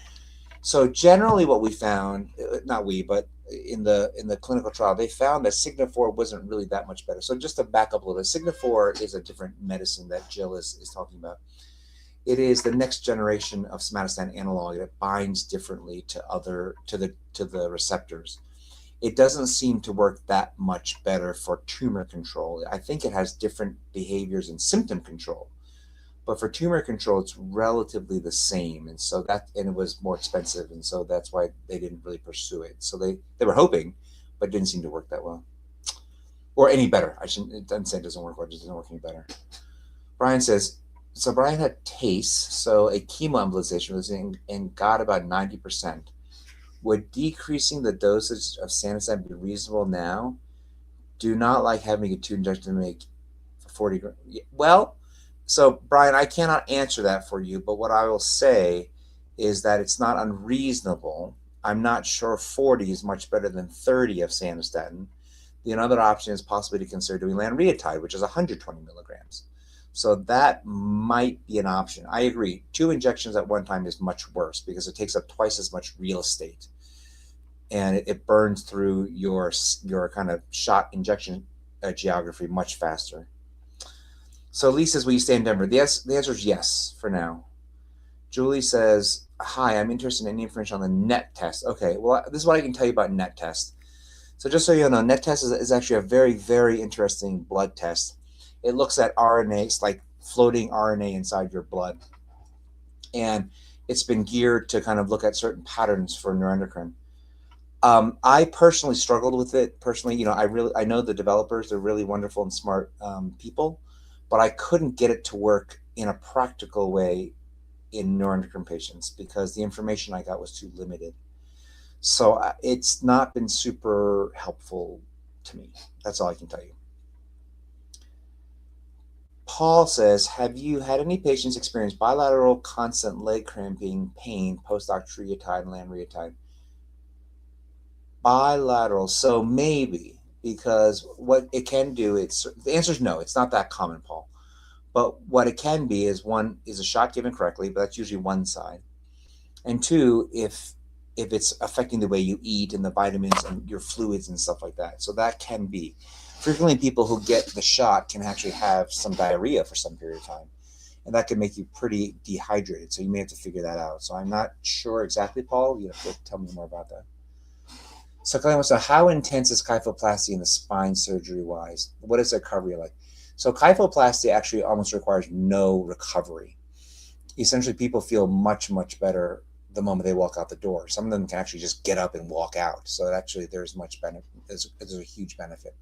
So generally what we found, not we, but in the clinical trial, they found that Signifor wasn't really that much better. So just to back up a little bit, Signifor is a different medicine that Jill is talking about. It is the next generation of somatostatin analog that binds differently to the receptors. It doesn't seem to work that much better for tumor control. I think it has different behaviors in symptom control. But for tumor control, it's relatively the same, and it was more expensive, and so that's why they didn't really pursue it. So they were hoping, but it didn't seem to work that well, or any better. It doesn't say it doesn't work well; it just doesn't work any better. Brian says, so Brian had TACE, so a chemoembolization was and got about 90%. Would decreasing the dosage of sandostatin be reasonable now? Do not like having a 2 injection to make 40 grand. Well. So, Brian, I cannot answer that for you, but what I will say is that it's not unreasonable. I'm not sure 40 is much better than 30 of sandostatin. The another option is possibly to consider doing lanreotide, which is 120 milligrams. So that might be an option. I agree. 2 injections at one time is much worse because it takes up twice as much real estate, and it burns through your kind of shot injection geography much faster. So Lee says, will you stay in Denver? The answer is yes for now. Julie says, hi, I'm interested in any information on the NET test. Okay, well, this is what I can tell you about NET test. So just so you know, NET test is actually a very, very interesting blood test. It looks at RNA, it's like floating RNA inside your blood. And it's been geared to kind of look at certain patterns for neuroendocrine. I personally struggled with it. Personally, I know the developers, they're really wonderful and smart people, but I couldn't get it to work in a practical way in neuroendocrine patients because the information I got was too limited. So it's not been super helpful to me. That's all I can tell you. Paul says, have you had any patients experience bilateral constant leg cramping pain post-octreotide and lanreotide? Bilateral, so maybe, because what it can do, the answer is no, it's not that common, Paul. But what it can be is, one, is a shot given correctly, but that's usually one side. And two, if it's affecting the way you eat and the vitamins and your fluids and stuff like that. So that can be. Frequently, people who get the shot can actually have some diarrhea for some period of time. And that can make you pretty dehydrated. So you may have to figure that out. So I'm not sure exactly, Paul. You have to tell me more about that. So Kelly wants to know, how intense is kyphoplasty in the spine surgery-wise? What is the recovery like? So kyphoplasty actually almost requires no recovery. Essentially, people feel much, much better the moment they walk out the door. Some of them can actually just get up and walk out. So actually, there's much benefit. There's a huge benefit.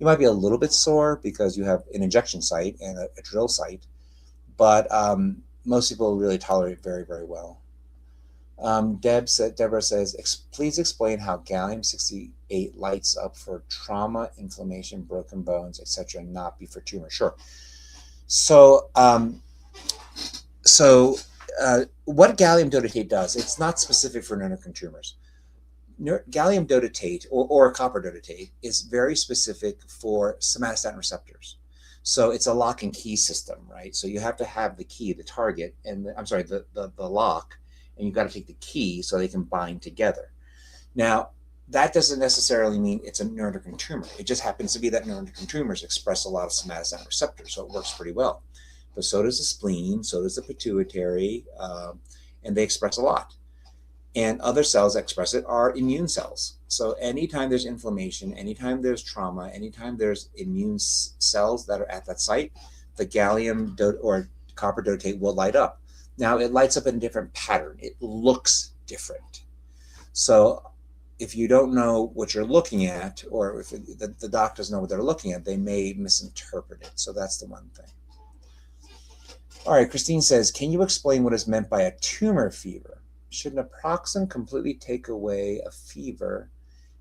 You might be a little bit sore because you have an injection site and a drill site, but most people really tolerate it very, very well. Deborah says, please explain how gallium-68 lights up for trauma, inflammation, broken bones, etc., and not be for tumor. Sure. So, what gallium dotatate does, it's not specific for neuroendocrine tumors. Gallium dotatate or copper dotatate is very specific for somatostatin receptors. So it's a lock and key system, right? So you have to have the key, the target, and the lock, and you've got to take the key so they can bind together. Now, that doesn't necessarily mean it's a neuroendocrine tumor. It just happens to be that neuroendocrine tumors express a lot of somatostatin receptors, so it works pretty well. But so does the spleen, so does the pituitary, and they express a lot. And other cells that express it are immune cells. So anytime there's inflammation, anytime there's trauma, anytime there's immune cells that are at that site, the gallium or copper dotatate will light up. Now, it lights up in a different pattern. It looks different. So if you don't know what you're looking at, or if the doctors know what they're looking at, they may misinterpret it. So that's the one thing. All right, Christine says, can you explain what is meant by a tumor fever? Should naproxen completely take away a fever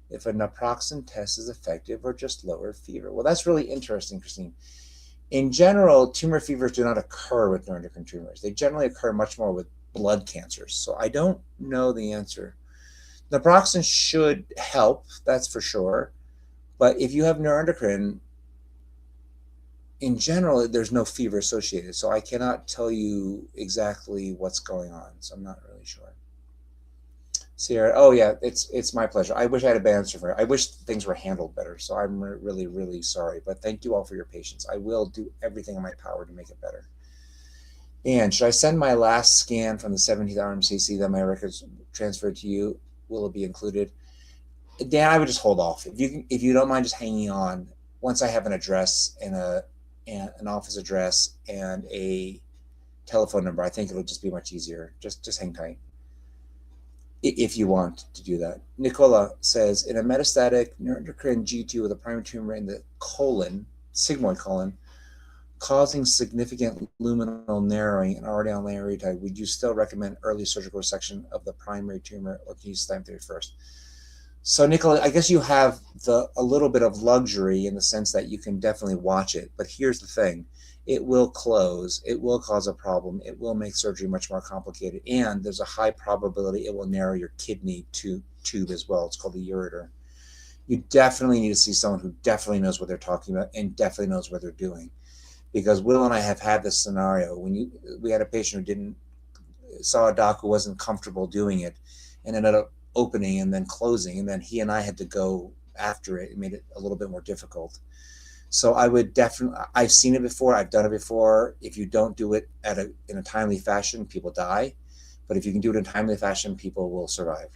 if a naproxen test is effective or just lower fever? Well, that's really interesting, Christine. In general, tumor fevers do not occur with neuroendocrine tumors. They generally occur much more with blood cancers. So I don't know the answer. Naproxen should help, that's for sure. But if you have neuroendocrine, in general, there's no fever associated. So I cannot tell you exactly what's going on. So I'm not really sure. Sierra, oh yeah, it's my pleasure. I wish I had a better answer for it. I wish things were handled better. So I'm really, really sorry. But thank you all for your patience. I will do everything in my power to make it better. And should I send my last scan from the 17th RMCC that my records transferred to you? Will it be included? Dan, I would just hold off. If you don't mind just hanging on, once I have an address and an office address and a telephone number, I think it'll just be much easier. Just hang tight if you want to do that. Nicola says, in a metastatic neuroendocrine G2 with a primary tumor in the colon, sigmoid colon, causing significant luminal narrowing and already on lanreotide, would you still recommend early surgical resection of the primary tumor, or can you stem theory first? So, Nicola, I guess you have a little bit of luxury in the sense that you can definitely watch it. But here's the thing: it will close. It will cause a problem. It will make surgery much more complicated, and there's a high probability it will narrow your kidney tube as well. It's called the ureter. You definitely need to see someone who definitely knows what they're talking about and definitely knows what they're doing. Because Will and I have had this scenario when we had a patient who didn't saw a doc who wasn't comfortable doing it, and ended up opening and then closing, and then he and I had to go after it. It made it a little bit more difficult. So I would definitely, I've seen it before, I've done it before. If you don't do it in a timely fashion, people die. But if you can do it in a timely fashion, people will survive.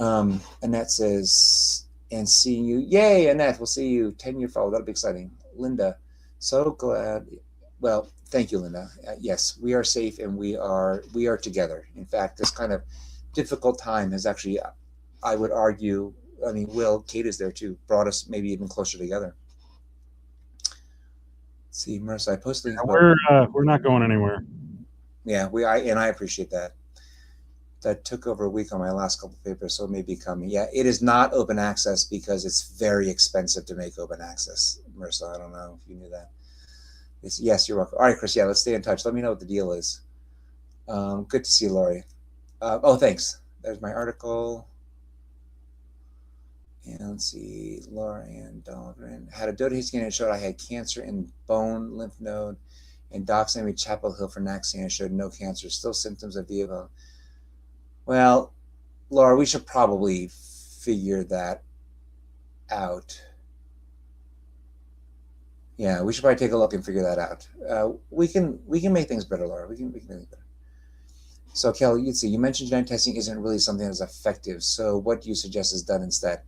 Annette says, and seeing you, yay, Annette, we'll see you 10-year follow. That'll be exciting. Linda, so glad. Well, thank you, Linda. Yes, we are safe and we are together. In fact, this kind of difficult time has actually, I would argue, I mean, Will, Kate is there too, brought us maybe even closer together. Let's see, Marissa, I posted links about. We're not going anywhere. Yeah, I appreciate that. That took over a week on my last couple of papers, so it may be coming. Yeah, it is not open access because it's very expensive to make open access. Marissa, I don't know if you knew that. Yes, you're welcome. All right, Chris, yeah, let's stay in touch. Let me know what the deal is. Good to see you, Lori. Oh, thanks. There's my article. And let's see, Lauren Dahlgren had a DOTA scan and showed I had cancer in bone, lymph node, and doc sent me Chapel Hill for NAC scan and showed no cancer. Still symptoms of VIVO. Well, Laura, we should probably figure that out. Yeah, we should probably take a look and figure that out. We can make things better, Laura. We can make things better. So, Kelly, you mentioned genetic testing isn't really something that's effective. So what do you suggest is done instead?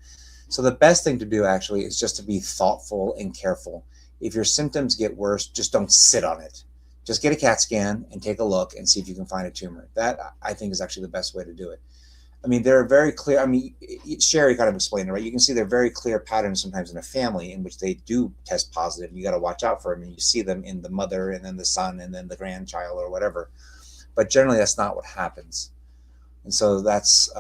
So the best thing to do actually is just to be thoughtful and careful. If your symptoms get worse, just don't sit on it. Just get a CAT scan and take a look and see if you can find a tumor. That, I think, is actually the best way to do it. I mean, there are very clear, I mean, Sherry kind of explained it, right? You can see there are very clear patterns sometimes in a family in which they do test positive, and you got to watch out for them. And you see them in the mother and then the son and then the grandchild or whatever. But generally, that's not what happens. And so that's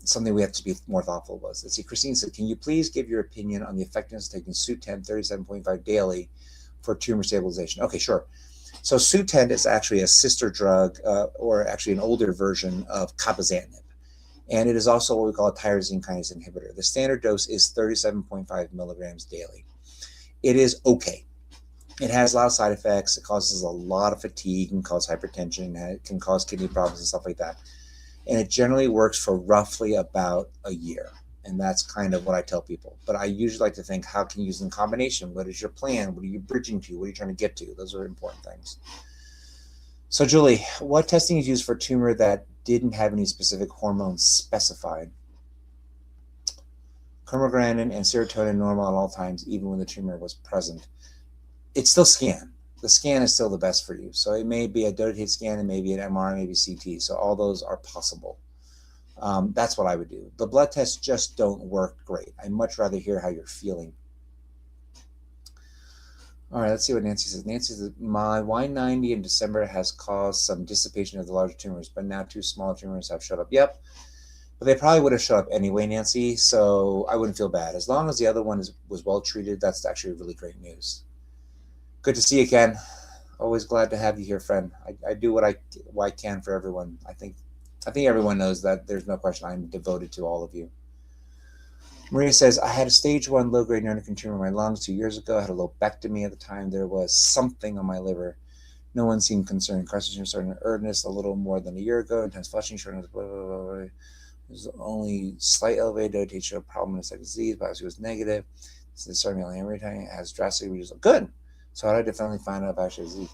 something we have to be more thoughtful about. Let's see, Christine said, can you please give your opinion on the effectiveness of taking Sutent 37.5 daily for tumor stabilization? Okay, sure. So Sutent is actually a sister drug or actually an older version of cabozantinib. And it is also what we call a tyrosine kinase inhibitor. The standard dose is 37.5 milligrams daily. It is okay. It has a lot of side effects. It causes a lot of fatigue and cause hypertension. It can cause kidney problems and stuff like that. And it generally works for roughly about a year. And that's kind of what I tell people. But I usually like to think, how can you use it in combination? What is your plan? What are you bridging to? What are you trying to get to? Those are important things. So Julie, what testing is used for tumor that didn't have any specific hormones specified? Chromogranin and serotonin normal at all times, even when the tumor was present. It's still scan. The scan is still the best for you. So it may be a DOTA scan, it may be an MR, maybe CT. So all those are possible. That's what I would do. The blood tests just don't work great. I'd much rather hear how you're feeling. All right, let's see what Nancy says. Nancy says, my Y90 in December has caused some dissipation of the larger tumors, but now 2 small tumors have showed up. Yep, but they probably would have showed up anyway, Nancy, so I wouldn't feel bad. As long as the other one was well treated, that's actually really great news. Good to see you, Ken. Always glad to have you here, friend. I do what I can for everyone. I think everyone knows that. There's no question. I'm devoted to all of you. Maria says, I had a stage 1 low-grade neuroendocrine tumor in my lungs 2 years ago. I had a lobectomy at the time. There was something on my liver. No one seemed concerned. Carcinoma started in earnest a little more than a year ago. Intense flushing, shortness, blah, blah, blah, blah. It was only slight elevated. DOTA showed a problem in a disease. Biopsy was negative. So they started me on everything. It has drastically reduced. Good. So how do I definitely find out if actually disease?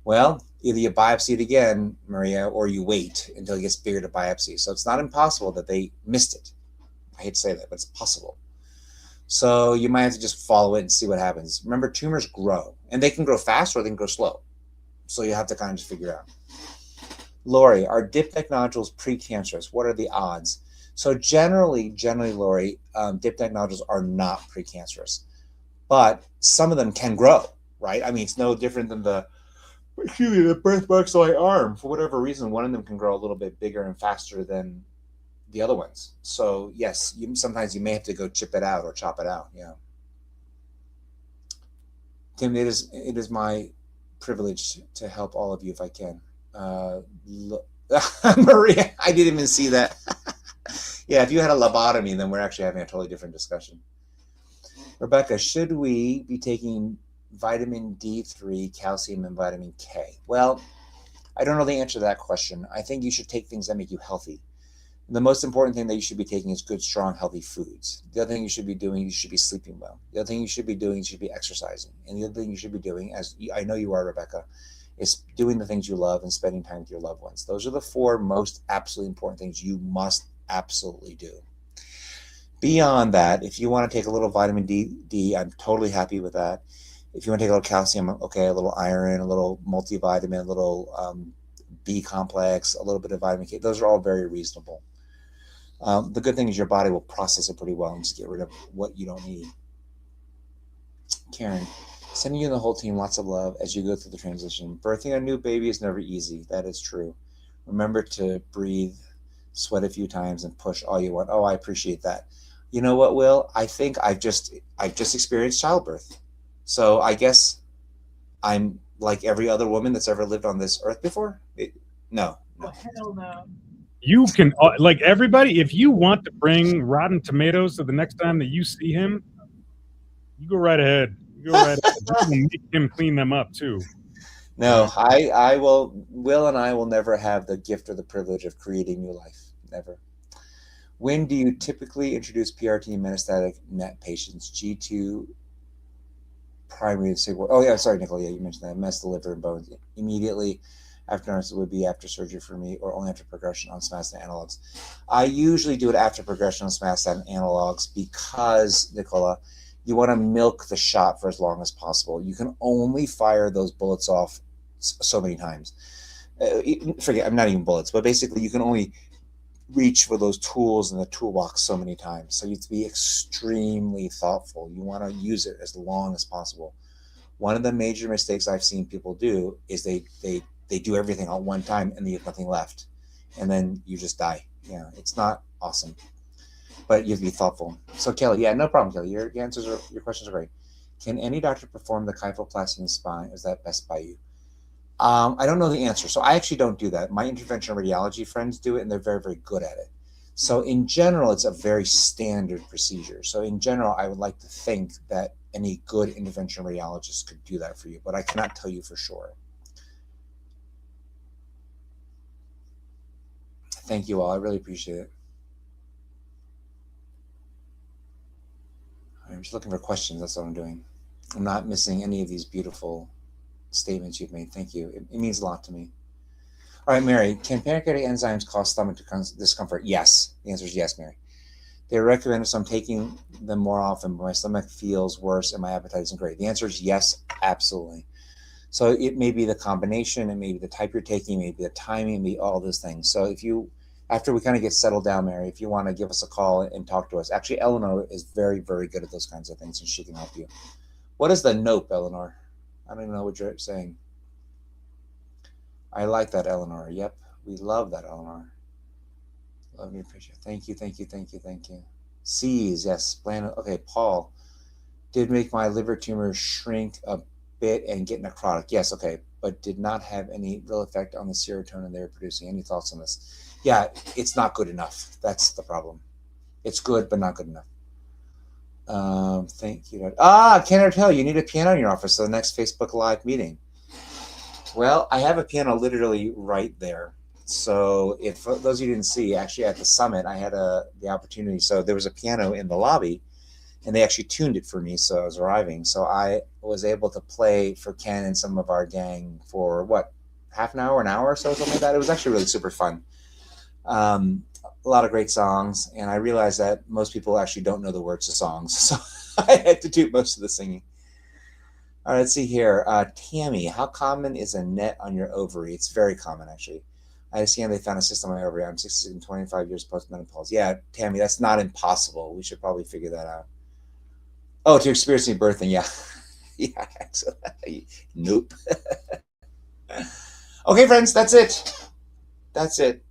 Well, either you biopsy it again, Maria, or you wait until it gets bigger to biopsy. So it's not impossible that they missed it. I hate to say that, but it's possible. So you might have to just follow it and see what happens. Remember, tumors grow, and they can grow fast or they can grow slow. So you have to kind of just figure out. Lori, are diptych nodules precancerous? What are the odds? So generally, Lori, diptych nodules are not precancerous, but some of them can grow, right? I mean, it's no different than the birthmarks on my arm. For whatever reason, one of them can grow a little bit bigger and faster than the other ones. So yes, sometimes you may have to go chip it out or chop it out. Yeah. Tim, it is my privilege to help all of you if I can. Maria, I didn't even see that. Yeah, if you had a lobotomy, then we're actually having a totally different discussion. Rebecca, should we be taking vitamin D3, calcium, and vitamin K? Well, I don't know the answer to that question. I think you should take things that make you healthy. The most important thing that you should be taking is good, strong, healthy foods. The other thing you should be doing, you should be sleeping well. The other thing you should be doing, you should be exercising. And the other thing you should be doing, as I know you are, Rebecca, is doing the things you love and spending time with your loved ones. Those are the four most absolutely important things you must absolutely do. Beyond that, if you want to take a little vitamin D, I'm totally happy with that. If you want to take a little calcium, okay, a little iron, a little multivitamin, a little B complex, a little bit of vitamin K, those are all very reasonable. The good thing is your body will process it pretty well and just get rid of what you don't need. Karen, sending you and the whole team lots of love as you go through the transition. Birthing a new baby is never easy. That is true. Remember to breathe, sweat a few times, and push all you want. Oh, I appreciate that. You know what, Will? I think I've just experienced childbirth. So I guess I'm like every other woman that's ever lived on this earth before. No. Oh, hell no. You can, like everybody, if you want to bring Rotten Tomatoes to the next time that you see him, you go right ahead. You go right ahead. You can make him clean them up too. No, I will. Will and I will never have the gift or the privilege of creating new life. Never. When do you typically introduce PRT in metastatic NET patients? G2 primary signal. Oh yeah, sorry, Nicole. Yeah, you mentioned that. Mess the liver and bones immediately after nurse would be after surgery for me, or only after progression on somatostatin analogs. I usually do it after progression on somatostatin analogs because, Nicola, you want to milk the shot for as long as possible. You can only fire those bullets off so many times. Forget, I'm not even bullets, but basically you can only reach for those tools in the toolbox so many times. So you have to be extremely thoughtful. You want to use it as long as possible. One of the major mistakes I've seen people do is they do everything at one time and they have nothing left. And then you just die. Yeah, it's not awesome. But you have to be thoughtful. So Kelly, yeah, no problem, Kelly. Your questions are great. Can any doctor perform the kyphoplasty in the spine? Is that best by you? I don't know the answer. So I actually don't do that. My interventional radiology friends do it, and they're very, very good at it. So in general, it's a very standard procedure. So in general, I would like to think that any good interventional radiologist could do that for you, but I cannot tell you for sure. Thank you all. I really appreciate it. I'm just looking for questions. That's what I'm doing. I'm not missing any of these beautiful statements you've made. Thank you. It means a lot to me. All right, Mary, can pancreatic enzymes cause stomach discomfort? Yes. The answer is yes, Mary. They recommend so I'm taking them more often, but my stomach feels worse and my appetite isn't great. The answer is yes, absolutely. So it may be the combination, it may be the type you're taking, maybe the timing, maybe all those things. So if you, after we kind of get settled down, Mary, if you want to give us a call and talk to us, actually, Eleanor is very, very good at those kinds of things, and she can help you. What is the nope, Eleanor? I don't even know what you're saying. I like that, Eleanor. Yep, we love that, Eleanor. Love and appreciate it. Thank you, thank you, thank you, thank you. C's, yes. Okay, Paul. Did make my liver tumor shrink a bit and get necrotic. Yes, okay, but did not have any real effect on the serotonin they were producing. Any thoughts on this? Yeah, it's not good enough. That's the problem. It's good, but not good enough. Thank you. Can I tell you need a piano in your office for the next Facebook Live meeting? Well, I have a piano literally right there. So if those of you didn't see, actually at the summit, I had the opportunity. So there was a piano in the lobby, and they actually tuned it for me. So I was arriving. So I was able to play for Ken and some of our gang for what, half an hour or so, something like that. It was actually really super fun. A lot of great songs, and I realized that most people actually don't know the words to songs, so I had to do most of the singing. All right, let's see here. Tammy, how common is a net on your ovary? It's very common, actually. I understand they found a cyst on my ovary. I'm 66 and 25 years post-menopause. Yeah, Tammy, that's not impossible. We should probably figure that out. Oh, to experience me birthing, yeah. Yeah, absolutely. Nope. Okay, friends, that's it. That's it.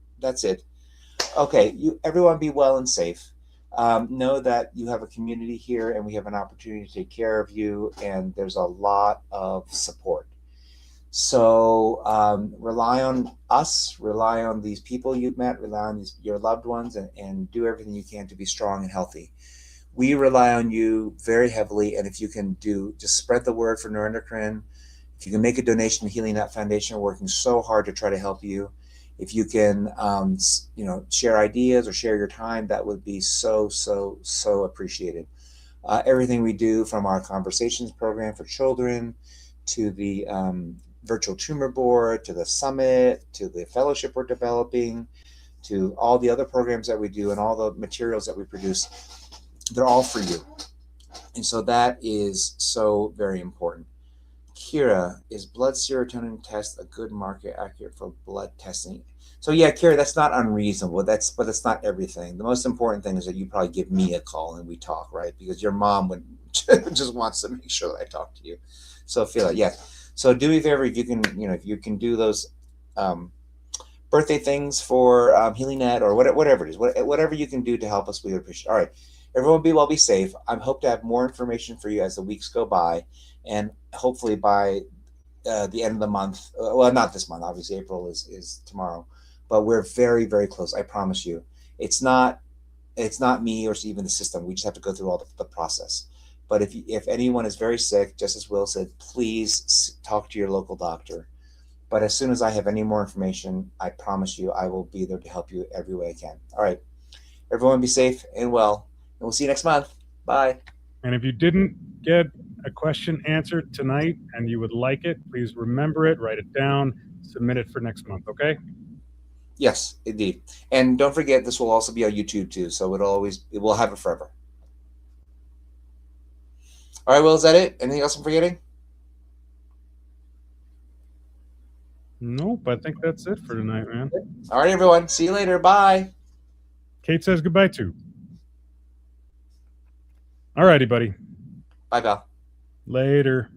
Okay, everyone be well and safe. Know that you have a community here and we have an opportunity to take care of you, and there's a lot of support. So rely on us, rely on these people you've met, rely on your loved ones, and do everything you can to be strong and healthy. We rely on you very heavily, and if you can just spread the word for Neuroendocrine. If you can make a donation to Healing That Foundation, we're working so hard to try to help you. If you can, share ideas or share your time, that would be so appreciated. Everything we do, from our conversations program for children to the virtual tumor board to the summit to the fellowship we're developing to all the other programs that we do and all the materials that we produce, they're all for you. And so that is so very important. Kira, is blood serotonin test a good marker accurate for blood testing? So yeah, Kira, that's not unreasonable. But that's not everything. The most important thing is that you probably give me a call and we talk, right? Because your mom would just wants to make sure that I talk to you. So feel it, yeah. So do me a favor, if you can do those birthday things for Healing Net or whatever it is, whatever you can do to help us, we would appreciate it. All right, everyone, be well, be safe. I hope to have more information for you as the weeks go by, and hopefully by the end of the month. Well, not this month, obviously. April is tomorrow, but we're very, very close. I promise you. It's not me or even the system. We just have to go through all the process. But if anyone is very sick, just as Will said, please talk to your local doctor. But as soon as I have any more information, I promise you I will be there to help you every way I can. All right. Everyone be safe and well. And we'll see you next month. Bye. And if you didn't get a question answered tonight and you would like it, please remember it, write it down, submit it for next month, okay? Yes, indeed. And don't forget, this will also be on YouTube too, so we'll have it forever. All right, Will, is that it? Anything else I'm forgetting? Nope, I think that's it for tonight, man. All right, everyone. See you later. Bye. Kate says goodbye too. All righty, buddy. Bye, pal. Later.